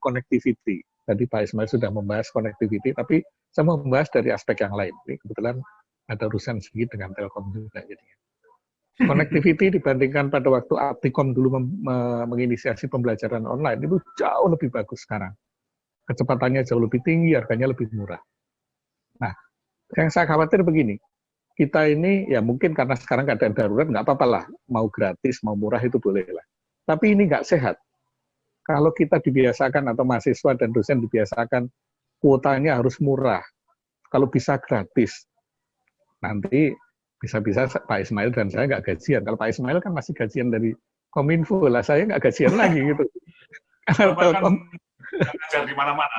connectivity. Tadi Pak Ismail sudah membahas connectivity, tapi saya mau membahas dari aspek yang lain. Ini kebetulan ada urusan sedikit dengan Telkom juga jadinya. Connectivity dibandingkan pada waktu Aptikom dulu menginisiasi pembelajaran online, itu jauh lebih bagus sekarang. Kecepatannya jauh lebih tinggi, harganya lebih murah. Nah, yang saya khawatir begini, kita ini ya mungkin karena sekarang keadaan darurat, nggak apa-apa lah, mau gratis, mau murah itu boleh lah. Tapi ini nggak sehat. Kalau kita dibiasakan atau mahasiswa dan dosen dibiasakan kuotanya harus murah, kalau bisa gratis, nanti bisa-bisa Pak Ismail dan saya nggak gajian. Kalau Pak Ismail kan masih gajian dari Kominfo, lah saya nggak gajian lagi gitu. Bapak kan ngajar di mana-mana.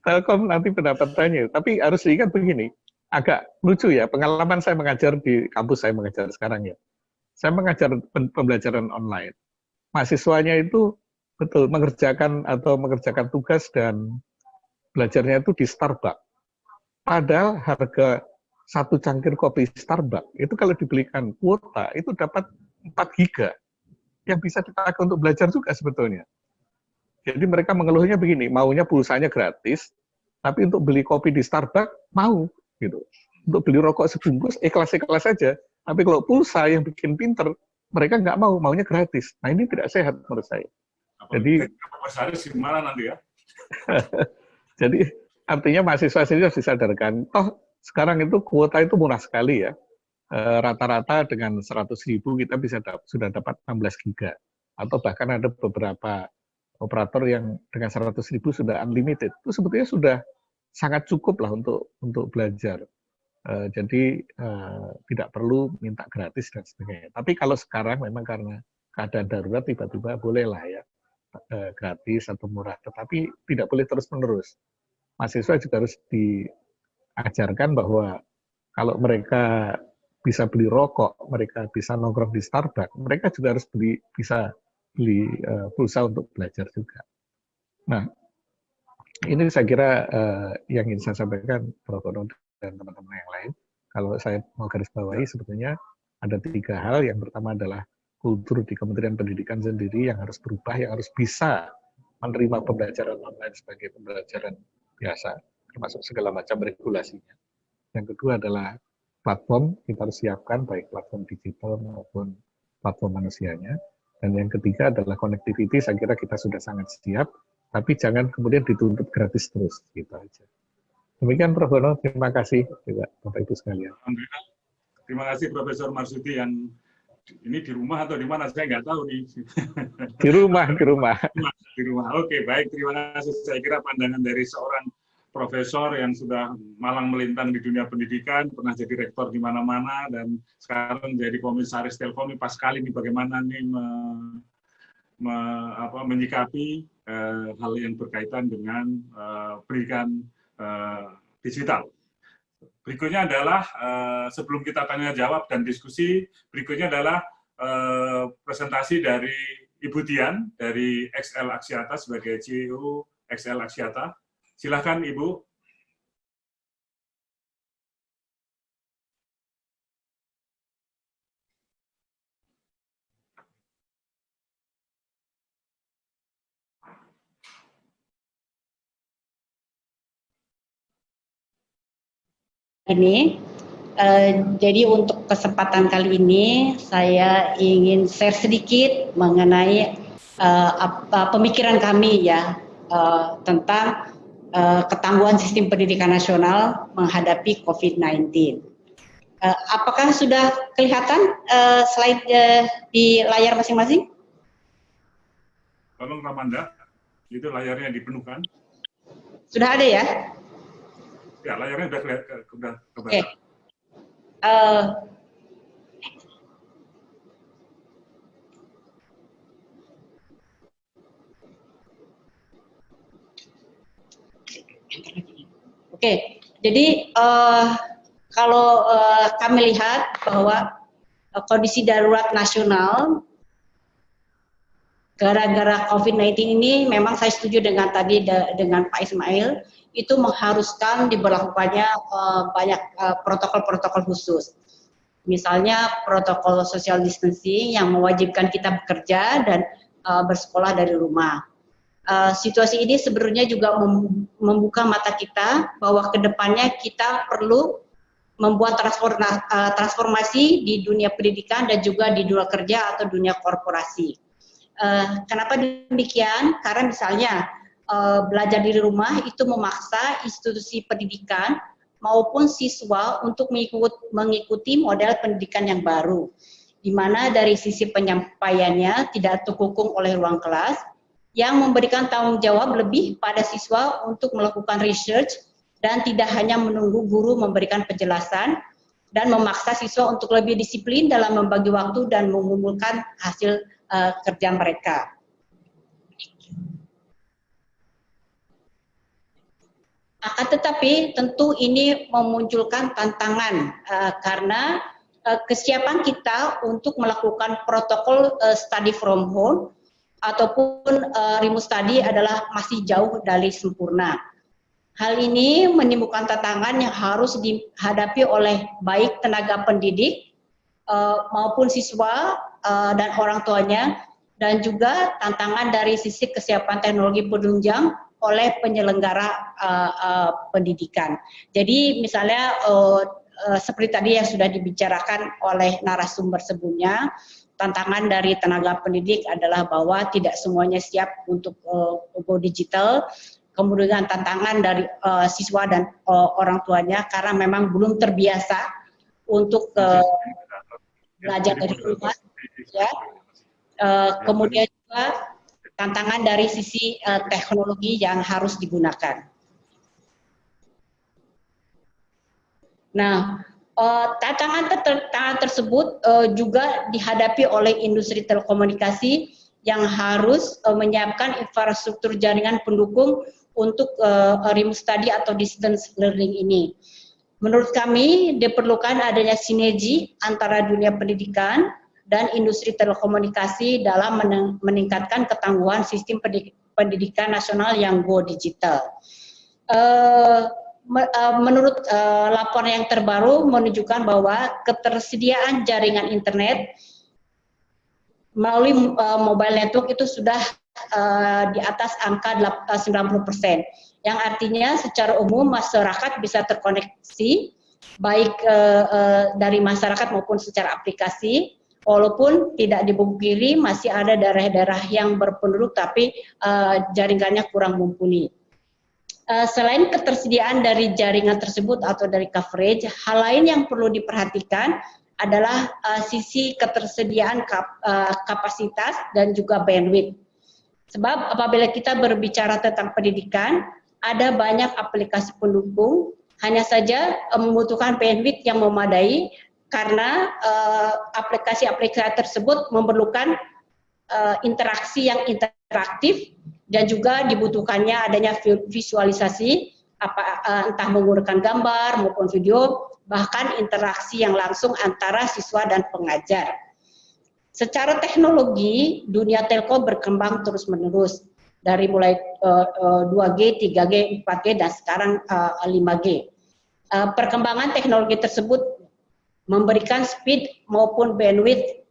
Telkom nanti pendapatannya. Tapi harus diingat begini, agak lucu ya, pengalaman saya mengajar di kampus saya mengajar sekarang ya. Saya mengajar pembelajaran online. Mahasiswanya itu betul mengerjakan tugas dan belajarnya itu di Starbucks. Padahal harga satu cangkir kopi Starbucks itu kalau dibelikan kuota itu dapat 4 giga yang bisa dipakai untuk belajar juga sebetulnya. Jadi mereka mengeluhnya begini, maunya pulsanya gratis, tapi untuk beli kopi di Starbucks mau gitu. Untuk beli rokok sebungkus ikhlas-ikhlas saja. Tapi kalau pulsa yang bikin pinter, mereka nggak mau, maunya gratis. Nah ini tidak sehat menurut saya. Jadi gimana nanti ya? Jadi artinya mahasiswa sendiri harus disadarkan, toh sekarang itu kuota itu murah sekali ya. Rata-rata dengan 100.000 kita bisa sudah dapat 16 giga. Atau bahkan ada beberapa operator yang dengan 100.000 sudah unlimited. Itu sebetulnya sudah sangat cukup lah untuk belajar. Jadi tidak perlu minta gratis dan sebagainya. Tapi kalau sekarang memang karena keadaan darurat tiba-tiba bolehlah ya gratis atau murah. Tetapi tidak boleh terus-menerus. Mahasiswa juga harus diajarkan bahwa kalau mereka bisa beli rokok, mereka bisa nongkrong di Starbucks, mereka juga harus bisa beli pulsa untuk belajar juga. Nah, ini saya kira yang ingin saya sampaikan, Prof. Ono dan teman-teman yang lain. Kalau saya mau garis bawahi, sebetulnya ada 3 hal. Yang pertama adalah kultur di Kementerian Pendidikan sendiri yang harus berubah, yang harus bisa menerima pembelajaran online sebagai pembelajaran biasa, termasuk segala macam regulasinya. Yang kedua adalah platform, kita harus siapkan baik platform digital maupun platform manusianya. Dan yang ketiga adalah connectivity, saya kira kita sudah sangat siap, tapi jangan kemudian dituntut gratis terus, gitu aja. Demikian Prof. Ono, terima kasih juga Bapak Ibu sekalian. Alhamdulillah. Terima kasih Profesor Marsudi yang ini di rumah atau di mana saya nggak tahu nih. Di rumah. Di rumah. Oke, baik. Terima kasih. Saya kira pandangan dari seorang profesor yang sudah malang melintang di dunia pendidikan, pernah jadi rektor di mana-mana, dan sekarang jadi komisaris Telkom. Pas sekali nih bagaimana nih menyikapi hal yang berkaitan dengan pendidikan digital. Berikutnya adalah sebelum kita tanya jawab dan diskusi, berikutnya adalah presentasi dari Ibu Dian dari XL Axiata sebagai CEO XL Axiata. Silakan Ibu. Ini jadi untuk kesempatan kali ini saya ingin share sedikit mengenai pemikiran kami ya tentang ketangguhan sistem pendidikan nasional menghadapi COVID-19. Apakah sudah kelihatan slide di layar masing-masing? Tolong Ramanda, itu layarnya dipenuhkan. Sudah ada ya? Ya, layarnya sudah kebaca. Oke. Oke, jadi kalau kami lihat bahwa kondisi darurat nasional gara-gara COVID-19 ini memang saya setuju dengan tadi dengan Pak Ismail, itu mengharuskan diberlakukannya banyak protokol-protokol khusus. Misalnya protokol social distancing yang mewajibkan kita bekerja dan bersekolah dari rumah. Situasi ini sebenarnya juga membuka mata kita bahwa kedepannya kita perlu membuat transformasi di dunia pendidikan dan juga di dunia kerja atau dunia korporasi. Kenapa demikian? Karena misalnya belajar di rumah itu memaksa institusi pendidikan maupun siswa untuk mengikuti model pendidikan yang baru, di mana dari sisi penyampaiannya tidak terkungkung oleh ruang kelas, yang memberikan tanggung jawab lebih pada siswa untuk melakukan research dan tidak hanya menunggu guru memberikan penjelasan dan memaksa siswa untuk lebih disiplin dalam membagi waktu dan mengumpulkan hasil kerja mereka. Akan tetapi tentu ini memunculkan tantangan karena kesiapan kita untuk melakukan protokol study from home ataupun remote study adalah masih jauh dari sempurna. Hal ini menimbulkan tantangan yang harus dihadapi oleh baik tenaga pendidik maupun siswa dan orang tuanya, dan juga tantangan dari sisi kesiapan teknologi penunjang oleh penyelenggara pendidikan. Jadi misalnya seperti tadi yang sudah dibicarakan oleh narasumber sebelumnya, tantangan dari tenaga pendidik adalah bahwa tidak semuanya siap untuk go digital. Kemudian tantangan dari siswa dan orang tuanya karena memang belum terbiasa untuk belajar dari rumah. Ya. Kemudian juga tantangan dari sisi teknologi yang harus digunakan. Nah, tantangan tersebut juga dihadapi oleh industri telekomunikasi yang harus menyiapkan infrastruktur jaringan pendukung untuk remote study atau distance learning ini. Menurut kami diperlukan adanya sinergi antara dunia pendidikan dan industri telekomunikasi dalam meningkatkan ketangguhan sistem pendidikan nasional yang go digital. Menurut laporan yang terbaru menunjukkan bahwa ketersediaan jaringan internet melalui mobile network itu sudah di atas angka 90%, yang artinya secara umum masyarakat bisa terkoneksi baik dari masyarakat maupun secara aplikasi. Walaupun tidak dipungkiri masih ada daerah-daerah yang berpenduduk tapi jaringannya kurang mumpuni. Selain ketersediaan dari jaringan tersebut atau dari coverage, hal lain yang perlu diperhatikan adalah sisi ketersediaan kapasitas dan juga bandwidth. Sebab apabila kita berbicara tentang pendidikan, ada banyak aplikasi pendukung, hanya saja membutuhkan bandwidth yang memadai, karena aplikasi-aplikasi tersebut memerlukan interaksi yang interaktif dan juga dibutuhkannya adanya visualisasi, entah menggunakan gambar maupun video, bahkan interaksi yang langsung antara siswa dan pengajar. Secara teknologi, dunia telkom berkembang terus-menerus, dari mulai 2G, 3G, 4G, dan sekarang 5G. Perkembangan teknologi tersebut memberikan speed maupun bandwidth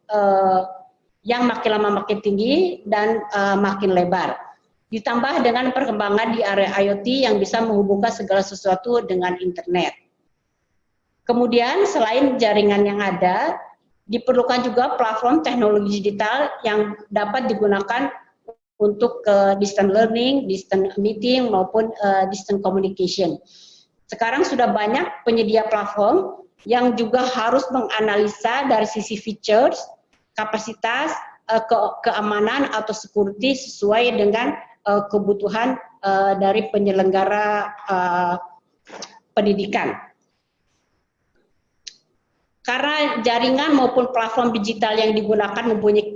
yang makin lama makin tinggi dan makin lebar. Ditambah dengan perkembangan di area IoT yang bisa menghubungkan segala sesuatu dengan internet. Kemudian selain jaringan yang ada, diperlukan juga platform teknologi digital yang dapat digunakan untuk distance learning, distance meeting, maupun distance communication. Sekarang sudah banyak penyedia platform yang juga harus menganalisa dari sisi features, kapasitas, keamanan atau security sesuai dengan kebutuhan dari penyelenggara pendidikan. Karena jaringan maupun platform digital yang digunakan mempunyai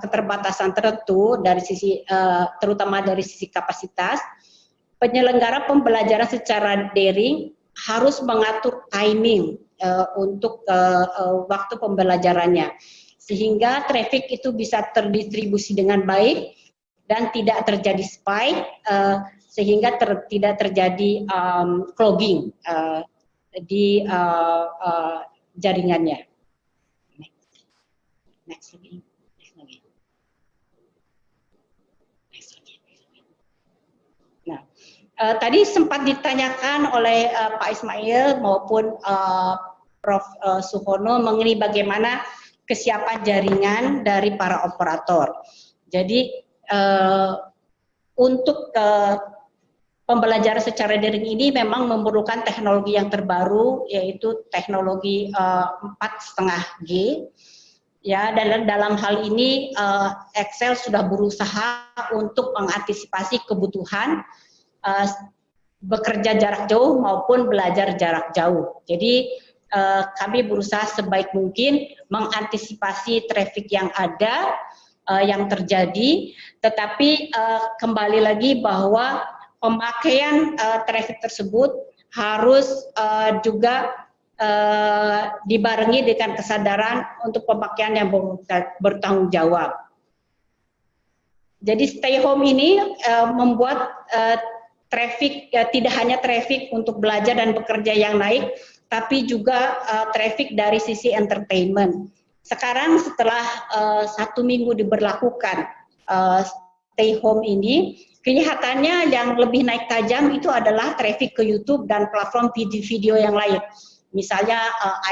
keterbatasan tertentu dari sisi terutama dari sisi kapasitas, penyelenggara pembelajaran secara daring harus mengatur timing untuk waktu pembelajarannya, sehingga traffic itu bisa terdistribusi dengan baik dan tidak terjadi spike, sehingga tidak terjadi clogging di jaringannya. Next lagi. Nah, tadi sempat ditanyakan oleh Pak Ismail maupun Prof. Suhono mengenai bagaimana kesiapan jaringan dari para operator. Jadi untuk pembelajaran secara daring ini memang memerlukan teknologi yang terbaru, yaitu teknologi 4,5G. Ya, dan dalam hal ini Excel sudah berusaha untuk mengantisipasi kebutuhan bekerja jarak jauh maupun belajar jarak jauh. Jadi kami berusaha sebaik mungkin mengantisipasi traffic yang ada, yang terjadi, tetapi kembali lagi bahwa pemakaian traffic tersebut harus juga dibarengi dengan kesadaran untuk pemakaian yang bertanggung jawab. Jadi stay home ini membuat traffic tidak hanya traffic untuk belajar dan bekerja yang naik, tapi juga traffic dari sisi entertainment. Sekarang setelah 1 minggu diberlakukan stay home ini, kelihatannya yang lebih naik tajam itu adalah traffic ke YouTube dan platform video yang lain, misalnya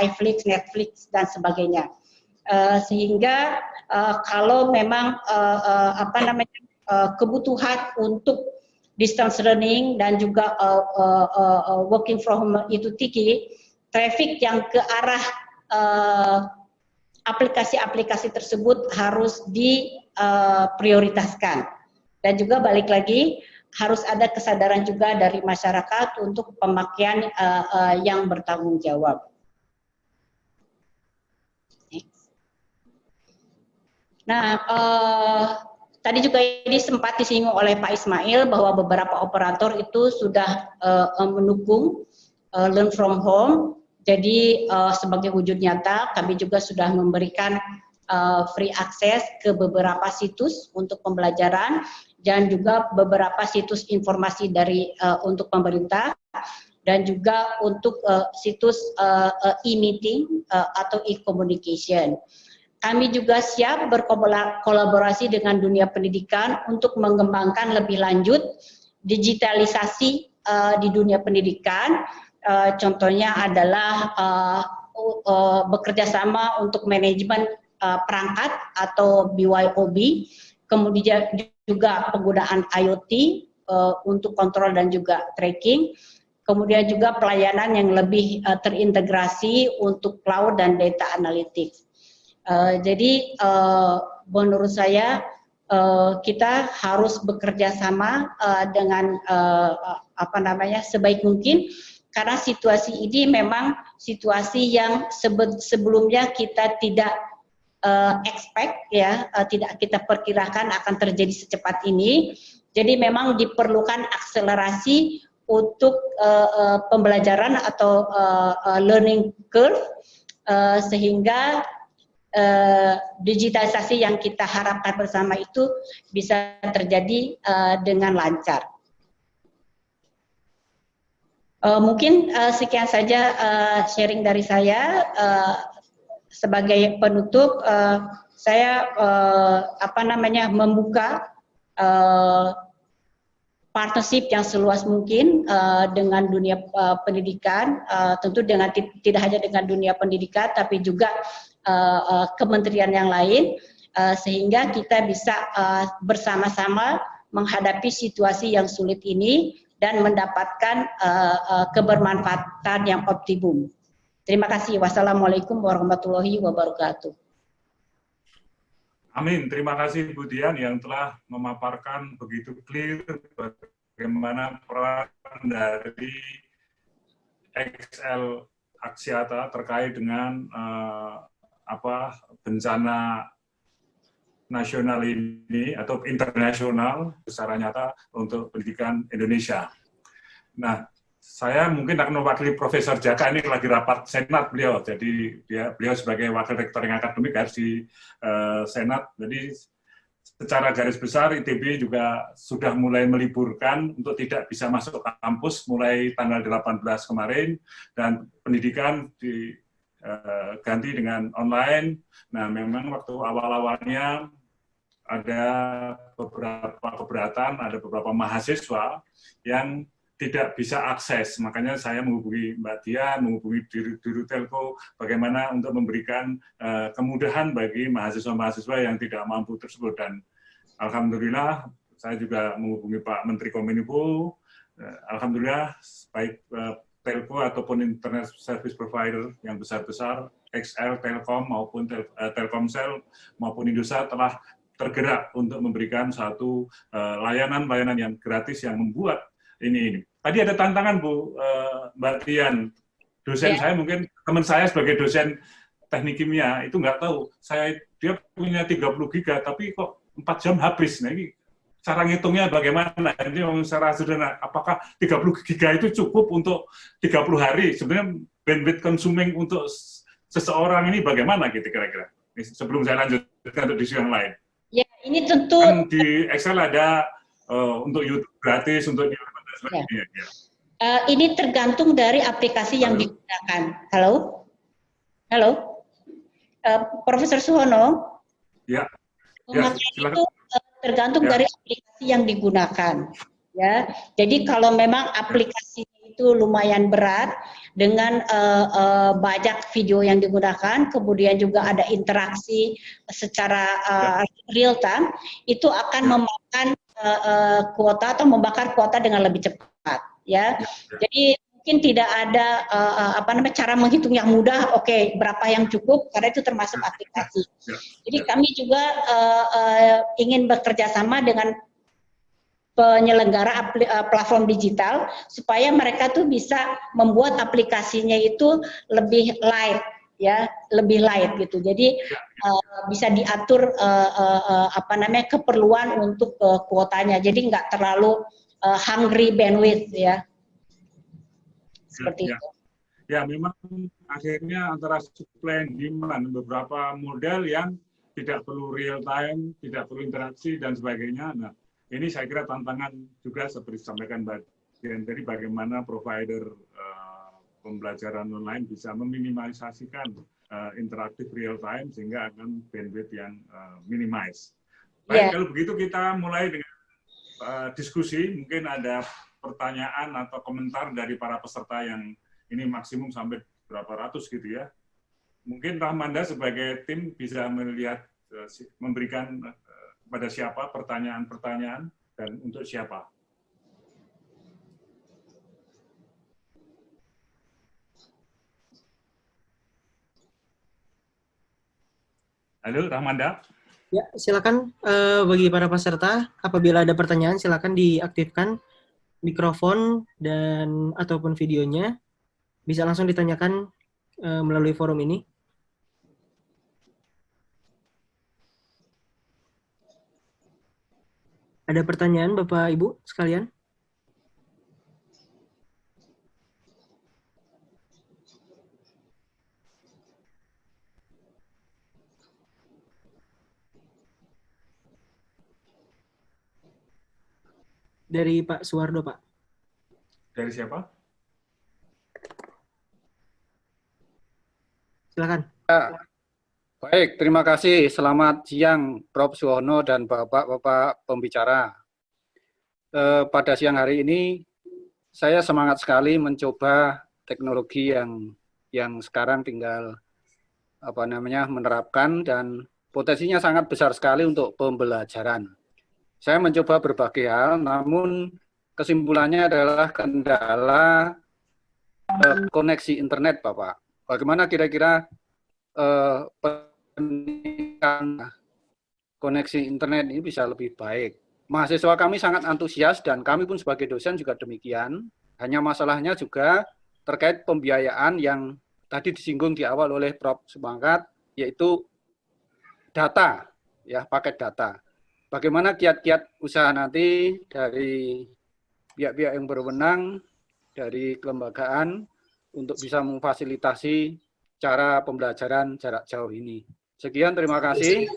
iFlix, Netflix dan sebagainya. Sehingga kalau memang kebutuhan untuk distance learning dan juga working from home itu tinggi, traffic yang ke arah aplikasi-aplikasi tersebut harus diprioritaskan. Dan juga balik lagi, harus ada kesadaran juga dari masyarakat untuk pemakaian yang bertanggung jawab. Nah, tadi juga ini sempat disinggung oleh Pak Ismail bahwa beberapa operator itu sudah mendukung learn from home. Jadi sebagai wujud nyata, kami juga sudah memberikan free access ke beberapa situs untuk pembelajaran dan juga beberapa situs informasi dari untuk pemerintah dan juga untuk situs e-meeting atau e-communication. Kami juga siap berkolaborasi dengan dunia pendidikan untuk mengembangkan lebih lanjut digitalisasi di dunia pendidikan. Contohnya adalah bekerja sama untuk manajemen perangkat atau BYOB, kemudian juga penggunaan IoT untuk kontrol dan juga tracking, kemudian juga pelayanan yang lebih terintegrasi untuk cloud dan data analytics. Jadi menurut saya kita harus bekerja sama dengan sebaik mungkin, karena situasi ini memang situasi yang sebelumnya kita tidak expect ya, tidak kita perkirakan akan terjadi secepat ini. Jadi memang diperlukan akselerasi untuk pembelajaran atau learning curve sehingga digitalisasi yang kita harapkan bersama itu bisa terjadi dengan lancar. Mungkin sekian saja sharing dari saya. Sebagai penutup, saya membuka partnership yang seluas mungkin dengan dunia pendidikan, tentu dengan tidak hanya dengan dunia pendidikan, tapi juga kementerian yang lain, sehingga kita bisa bersama-sama menghadapi situasi yang sulit ini dan mendapatkan kebermanfaatan yang optimum. Terima kasih. Wassalamualaikum warahmatullahi wabarakatuh. Amin. Terima kasih Bu Dian yang telah memaparkan begitu clear bagaimana peran dari XL Axiata terkait dengan bencana nasional ini atau internasional secara nyata untuk pendidikan Indonesia. Nah, saya mungkin akan mewakili Profesor Jaka, ini lagi rapat Senat beliau, jadi beliau sebagai Wakil Rektor yang akademik harus di Senat. Jadi secara garis besar ITB juga sudah mulai meliburkan untuk tidak bisa masuk kampus mulai tanggal 18 kemarin, dan pendidikan diganti dengan online. Nah, memang waktu awal-awalnya ada beberapa keberatan, ada beberapa mahasiswa yang tidak bisa akses, makanya saya menghubungi Mbak Dian, menghubungi Dirut Telco, bagaimana untuk memberikan kemudahan bagi mahasiswa-mahasiswa yang tidak mampu tersebut. Dan alhamdulillah, saya juga menghubungi Pak Menteri Kominfo, alhamdulillah, baik Telco ataupun Internet Service Provider yang besar-besar, XL, Telkom, maupun Telkomsel, maupun Indosat telah tergerak untuk memberikan satu layanan-layanan yang gratis yang membuat ini. Tadi ada tantangan Bu, Mbak Dian, dosen saya mungkin, teman saya sebagai dosen teknik kimia, itu nggak tahu, dia punya 30 giga, tapi kok 4 jam habis. Nah ini cara ngitungnya bagaimana? Ini secara sederhana, apakah 30 giga itu cukup untuk 30 hari? Sebenarnya bandwidth consuming untuk seseorang ini bagaimana gitu kira-kira? Sebelum saya lanjutkan untuk isu yang lain. Ya, ini tentu Kan di Excel ada untuk YouTube gratis, untuk YouTube dan sebagainya. Ya. Ini tergantung dari aplikasi yang digunakan. Halo? Halo? Profesor Suhono? Ya. Maka itu tergantung dari aplikasi yang digunakan. Ya, jadi kalau memang aplikasinya itu lumayan berat dengan banyak video yang digunakan, kemudian juga ada interaksi secara real time, itu akan memakan kuota atau membakar kuota dengan lebih cepat. Ya, jadi mungkin tidak ada cara menghitung yang mudah. Oke, berapa yang cukup karena itu termasuk aplikasi. Jadi kami juga ingin bekerja sama dengan penyelenggara platform digital supaya mereka tuh bisa membuat aplikasinya itu lebih light, ya, lebih light gitu. Jadi bisa diatur keperluan untuk kuotanya. Jadi nggak terlalu hungry bandwidth, ya. Seperti itu. Ya, memang akhirnya antara supply and demand, beberapa model yang tidak perlu real time, tidak perlu interaksi dan sebagainya. Nah, ini saya kira tantangan juga seperti disampaikan Mbak Dian tadi, bagaimana provider pembelajaran online bisa meminimalisasikan interaktif real time sehingga akan bandwidth yang minimize. Baik, kalau begitu kita mulai dengan diskusi. Mungkin ada pertanyaan atau komentar dari para peserta yang ini maksimum sampai berapa ratus gitu ya. Mungkin Rahmanda sebagai tim bisa melihat, memberikan pada siapa pertanyaan-pertanyaan dan untuk siapa. Halo, Rahmanda. Ya, silakan bagi para peserta, apabila ada pertanyaan silakan diaktifkan mikrofon dan ataupun videonya, bisa langsung ditanyakan melalui forum ini. Ada pertanyaan Bapak Ibu sekalian? Dari Pak Suwardo, Pak. Dari siapa? Silakan. Baik, terima kasih. Selamat siang Prof. Suhono dan Bapak-Bapak pembicara. Pada siang hari ini, saya semangat sekali mencoba teknologi yang sekarang tinggal menerapkan dan potensinya sangat besar sekali untuk pembelajaran. Saya mencoba berbagai hal, namun kesimpulannya adalah kendala koneksi internet, Bapak. Bagaimana kira-kira koneksi internet ini bisa lebih baik? Mahasiswa kami sangat antusias dan kami pun sebagai dosen juga demikian. Hanya masalahnya juga terkait pembiayaan yang tadi disinggung di awal oleh Prof. Sumangkat, yaitu data, ya, paket data. Bagaimana kiat-kiat usaha nanti dari pihak-pihak yang berwenang, dari kelembagaan, untuk bisa memfasilitasi cara pembelajaran jarak jauh ini. Sekian, terima kasih.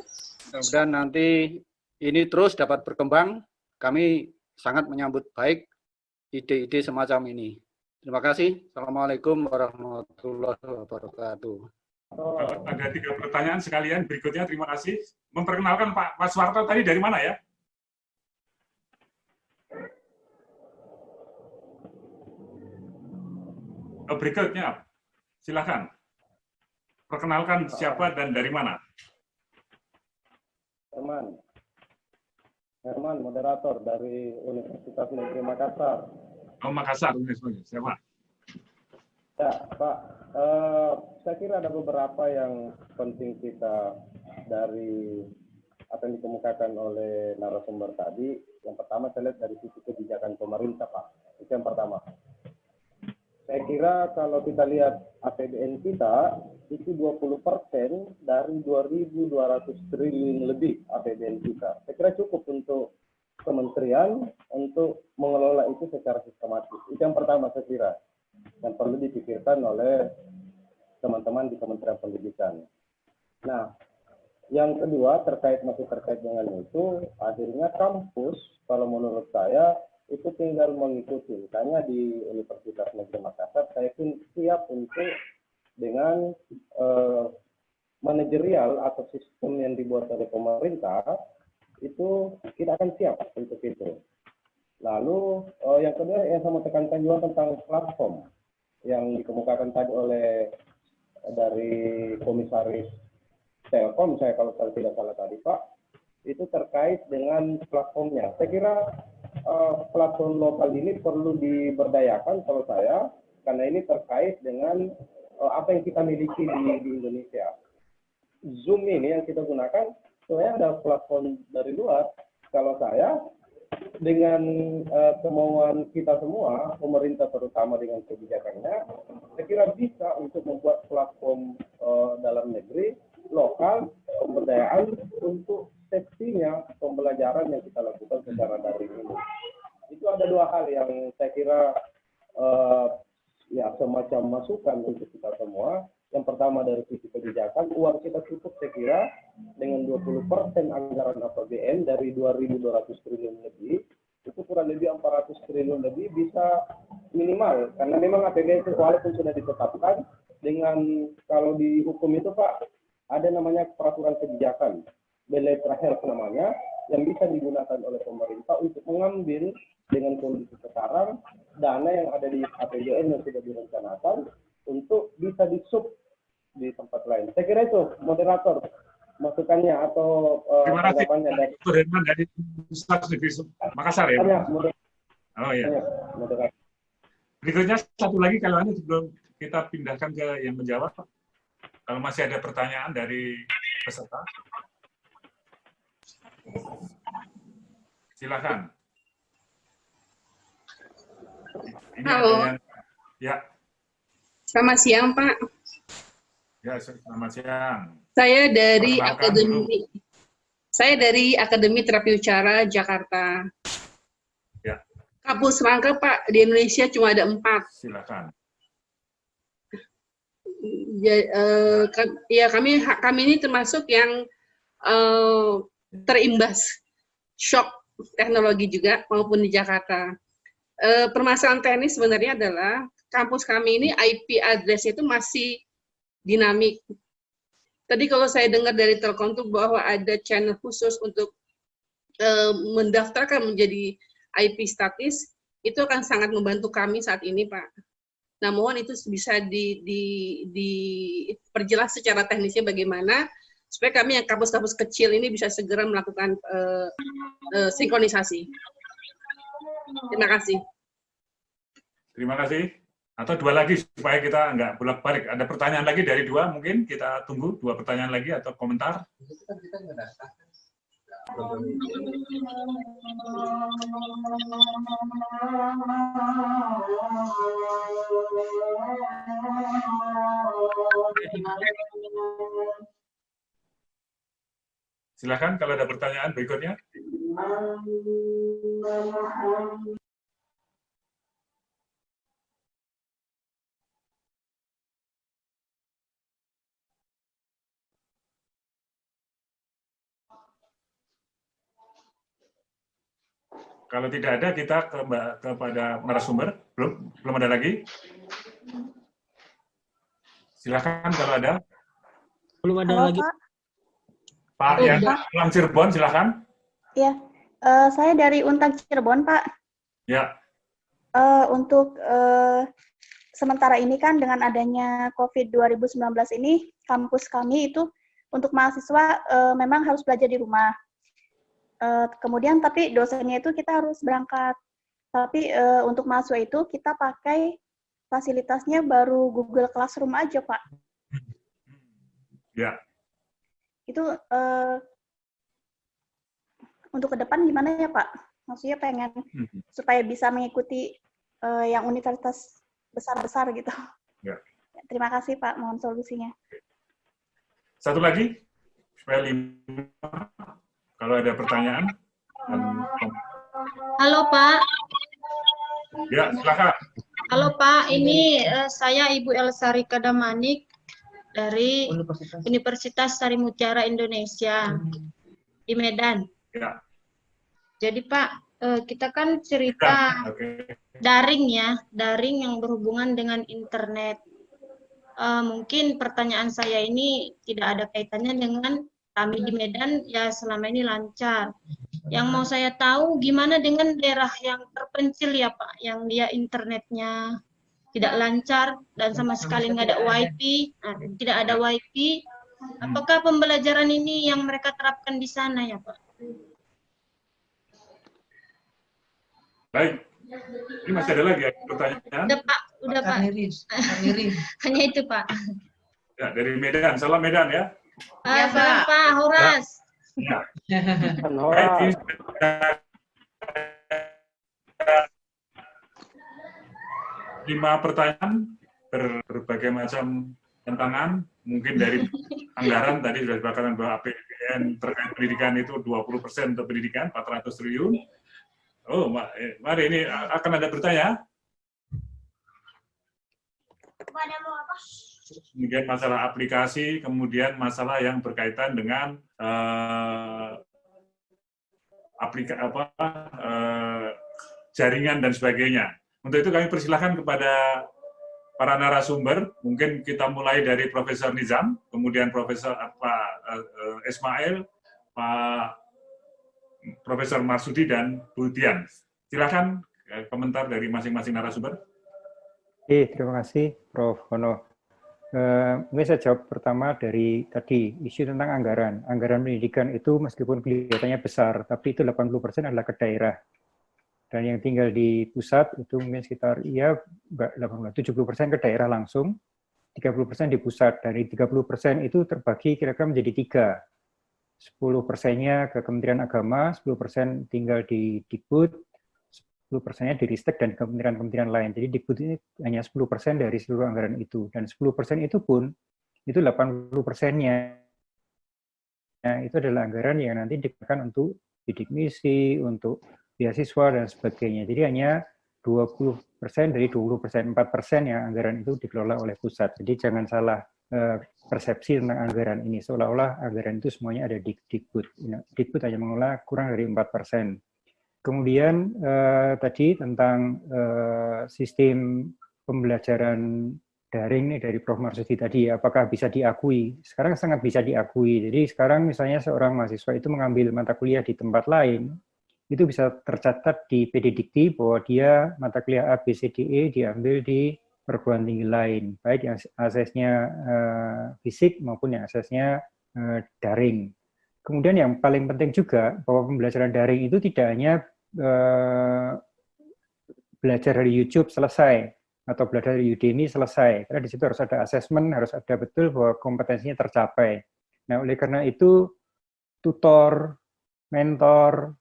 Mudah-mudahan nanti ini terus dapat berkembang. Kami sangat menyambut baik ide-ide semacam ini. Terima kasih. Assalamualaikum warahmatullahi wabarakatuh. Ada 3 pertanyaan sekalian berikutnya. Terima kasih. Memperkenalkan Pak Suwarto tadi dari mana ya? Berikutnya, silakan. Perkenalkan siapa dan dari mana? Herman, moderator dari Universitas Negeri Makassar. Oh, Makassar, siapa? Ya, Pak. Saya kira ada beberapa yang penting kita dari apa yang dikemukakan oleh narasumber tadi. Yang pertama saya lihat dari sisi kebijakan pemerintah, Pak. Itu yang pertama. Saya kira kalau kita lihat APBN kita, itu 20% dari 2.200 triliun lebih APBN kita. Saya kira cukup untuk kementerian untuk mengelola itu secara sistematis. Itu yang pertama saya kira, yang perlu dipikirkan oleh teman-teman di Kementerian Pendidikan. Nah, yang kedua masih terkait dengan itu, akhirnya kampus, kalau menurut saya, itu tinggal mengikuti. Misalnya di Universitas Negeri Makassar, saya pun siap untuk dengan manajerial atau sistem yang dibuat oleh pemerintah, itu kita akan siap untuk itu. Lalu yang kedua yang saya mau tekankan juga tentang platform yang dikemukakan tadi oleh dari komisaris Telkom, saya kalau tidak salah tadi Pak, itu terkait dengan platformnya. Saya kira platform lokal ini perlu diberdayakan kalau saya, karena ini terkait dengan apa yang kita miliki di Indonesia. Zoom ini yang kita gunakan, sebenarnya ada platform dari luar. Kalau saya, dengan kemauan kita semua, pemerintah terutama dengan kebijakannya, saya kira bisa untuk membuat platform dalam negeri, lokal, pemberdayaan untuk safety-nya pembelajaran yang kita lakukan secara daring ini. Itu ada dua hal yang saya kira ya semacam masukan untuk kita semua. Yang pertama dari sisi kebijakan, uang kita cukup saya kira dengan 20% anggaran APBN dari 2.200 triliun lebih, itu kurang lebih 400 triliun lebih bisa minimal. Karena memang APBN itu walaupun sudah ditetapkan, dengan kalau di hukum itu Pak, ada namanya peraturan kebijakan, Bilateral Health namanya, yang bisa digunakan oleh pemerintah untuk mengambil dengan kondisi sekarang, dana yang ada di APBN yang sudah direncanakan, untuk bisa disub di tempat lain. Saya kira itu moderator masukannya atau tanggapannya dari Universitas Negeri Makassar ya. Oh iya. Moderator. Berikutnya satu lagi kalau Anda sebelum kita pindahkan ke yang menjawab, kalau masih ada pertanyaan dari peserta, silakan. Ini halo. Ada yang, ya. Selamat siang Pak. Ya, selamat siang. Saya dari Akademi Terapi Ucara Jakarta. Ya. Kampus Rangka Pak, di Indonesia cuma ada 4. Silakan. Ya, kami ini termasuk yang terimbas shock teknologi juga maupun di Jakarta. Permasalahan teknis sebenarnya adalah kampus kami ini IP address itu masih dinamik. Tadi kalau saya dengar dari Telkom itu bahwa ada channel khusus untuk mendaftarkan menjadi IP statis, itu akan sangat membantu kami saat ini, Pak. Nah, mohon itu bisa diperjelas secara teknisnya bagaimana, supaya kami yang kampus-kampus kecil ini bisa segera melakukan sinkronisasi. Terima kasih. Terima kasih. Atau dua lagi supaya kita nggak bolak-balik. Ada pertanyaan lagi dari dua, mungkin kita tunggu 2 pertanyaan lagi atau komentar. Silakan kalau ada pertanyaan berikutnya. Kalau tidak ada, kita kepada narasumber. Belum ada lagi. Silakan kalau ada. Belum ada Halo, lagi. Pak. Pak yang Ulang Cirebon, silakan. Ya, saya dari Untag Cirebon, Pak. Ya. Untuk sementara ini kan dengan adanya COVID 2019 ini, kampus kami itu untuk mahasiswa memang harus belajar di rumah. Kemudian tapi dosennya itu kita harus berangkat. Tapi untuk mahasiswa itu kita pakai fasilitasnya baru Google Classroom aja, Pak. Ya. Itu untuk ke depan gimana ya, Pak? Maksudnya pengen supaya bisa mengikuti yang universitas besar-besar gitu. Ya. Terima kasih, Pak. Mohon solusinya. Satu lagi, supaya 5. Kalau ada pertanyaan dan Halo Pak. Ya, silakan. Halo Pak, ini saya Ibu Elsari Kadamanik dari Universitas Sari Mutiara Indonesia di Medan. Ya. Jadi Pak, kita kan cerita daring ya, daring yang berhubungan dengan internet. Mungkin pertanyaan saya ini tidak ada kaitannya dengan kami di Medan ya selama ini lancar. Yang mau saya tahu gimana dengan daerah yang terpencil ya Pak, yang dia internetnya tidak lancar dan sama sekali nggak ada wifi, tidak ada wifi. Apakah pembelajaran ini yang mereka terapkan di sana ya Pak? Baik. Ini masih ada lagi ya pertanyaan? Udah Pak, udah Pak. Hanya itu Pak. Ya, dari Medan. Salam Medan ya. Salam Pak Horas. Ya. Baik, ini 5 pertanyaan berbagai macam tantangan, mungkin dari anggaran tadi sudah dibahas bahwa APBN terkait pendidikan itu 20% untuk pendidikan, 400 triliun. Oh, mari ini akan ada bertanya. Kemudian masalah aplikasi, kemudian masalah yang berkaitan dengan jaringan dan sebagainya. Untuk itu kami persilahkan kepada para narasumber, mungkin kita mulai dari Profesor Nizam, kemudian Profesor Ismail, Pak Profesor Marsudi, dan Bu Dian. Silakan komentar dari masing-masing narasumber. Oke, terima kasih Prof. Hono. Mungkin saya jawab pertama dari tadi, isu tentang anggaran. Anggaran pendidikan itu meskipun kelihatannya besar, tapi itu 80% adalah ke daerah. Dan yang tinggal di pusat itu mungkin sekitar 70% ke daerah langsung, 30% di pusat. Dari 30% itu terbagi kira-kira menjadi 3. 10%-nya ke Kementerian Agama, 10% tinggal di Dikbud, 10%-nya di Ristek dan kementerian-kementerian lain. Jadi Dikbud ini hanya 10% dari seluruh anggaran itu. Dan 10% itu pun, itu 80%-nya. Nah, itu adalah anggaran yang nanti digunakan untuk bidik misi, untuk beasiswa, dan sebagainya. Jadi hanya 20% dari 20%, 4% yang anggaran itu dikelola oleh pusat. Jadi jangan salah persepsi tentang anggaran ini. Seolah-olah anggaran itu semuanya ada di Dikbud. Dikbud hanya mengelola kurang dari 4%. Kemudian tadi tentang sistem pembelajaran daring nih dari Prof. Marsudi tadi, apakah bisa diakui? Sekarang sangat bisa diakui. Jadi sekarang misalnya seorang mahasiswa itu mengambil mata kuliah di tempat lain, itu bisa tercatat di PD Dikti bahwa dia mata kuliah A, B, C, D, E diambil di perguruan tinggi lain, baik yang aksesnya fisik maupun yang aksesnya daring. Kemudian yang paling penting juga bahwa pembelajaran daring itu tidak hanya belajar dari YouTube selesai atau belajar dari Udemy selesai, karena di situ harus ada asesmen, harus ada betul bahwa kompetensinya tercapai. Nah, oleh karena itu tutor, mentor,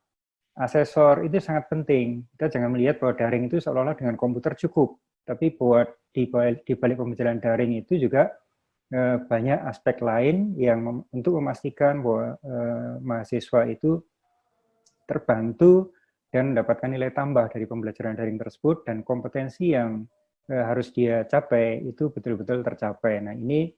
asesor itu sangat penting. Kita jangan melihat bahwa daring itu seolah-olah dengan komputer cukup, tapi buat di balik pembelajaran daring itu juga banyak aspek lain yang untuk memastikan bahwa mahasiswa itu terbantu dan mendapatkan nilai tambah dari pembelajaran daring tersebut, dan kompetensi yang harus dia capai itu betul-betul tercapai. Nah, ini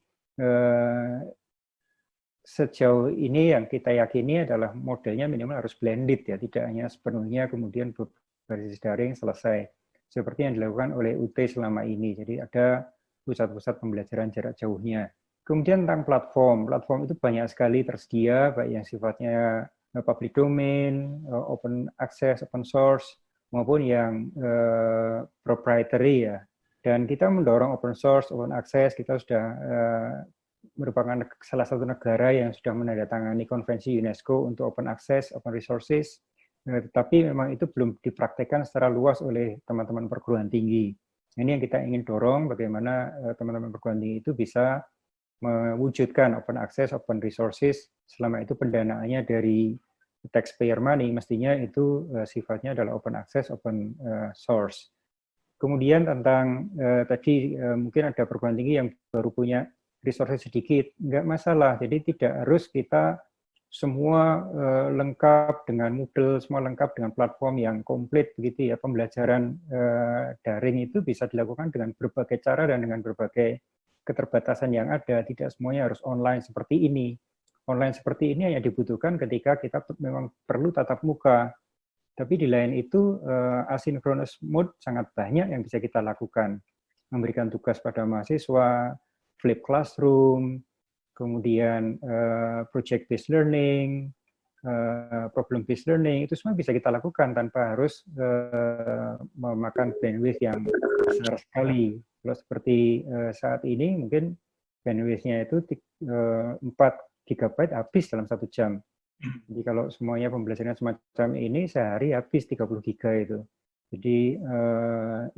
sejauh ini yang kita yakini adalah modelnya minimal harus blended ya, tidak hanya sepenuhnya kemudian berbasis daring selesai, seperti yang dilakukan oleh UT selama ini. Jadi ada pusat-pusat pembelajaran jarak jauhnya. Kemudian tentang platform itu banyak sekali tersedia, baik yang sifatnya public domain, open access, open source, maupun yang proprietary ya. Dan kita mendorong open source, open access, kita sudah merupakan salah satu negara yang sudah menandatangani konvensi UNESCO untuk open access, open resources, tetapi memang itu belum dipraktekkan secara luas oleh teman-teman perguruan tinggi. Ini yang kita ingin dorong, bagaimana teman-teman perguruan tinggi itu bisa mewujudkan open access, open resources, selama itu pendanaannya dari taxpayer money, mestinya itu sifatnya adalah open access, open source. Kemudian tentang tadi mungkin ada perguruan tinggi yang baru punya resources sedikit, nggak masalah. Jadi tidak harus kita semua lengkap dengan Moodle, semua lengkap dengan platform yang komplit begitu ya. Pembelajaran daring itu bisa dilakukan dengan berbagai cara dan dengan berbagai keterbatasan yang ada. Tidak semuanya harus online seperti ini. Online seperti ini hanya dibutuhkan ketika kita memang perlu tatap muka. Tapi di lain itu asynchronous mode sangat banyak yang bisa kita lakukan. Memberikan tugas pada mahasiswa, flip classroom, kemudian project based learning, problem based learning, itu semua bisa kita lakukan tanpa harus memakan bandwidth yang besar sekali. Kalau seperti saat ini mungkin bandwidth-nya itu 4 GB habis dalam 1 jam. Jadi kalau semuanya pembelajaran semacam ini sehari habis 30 GB itu. Jadi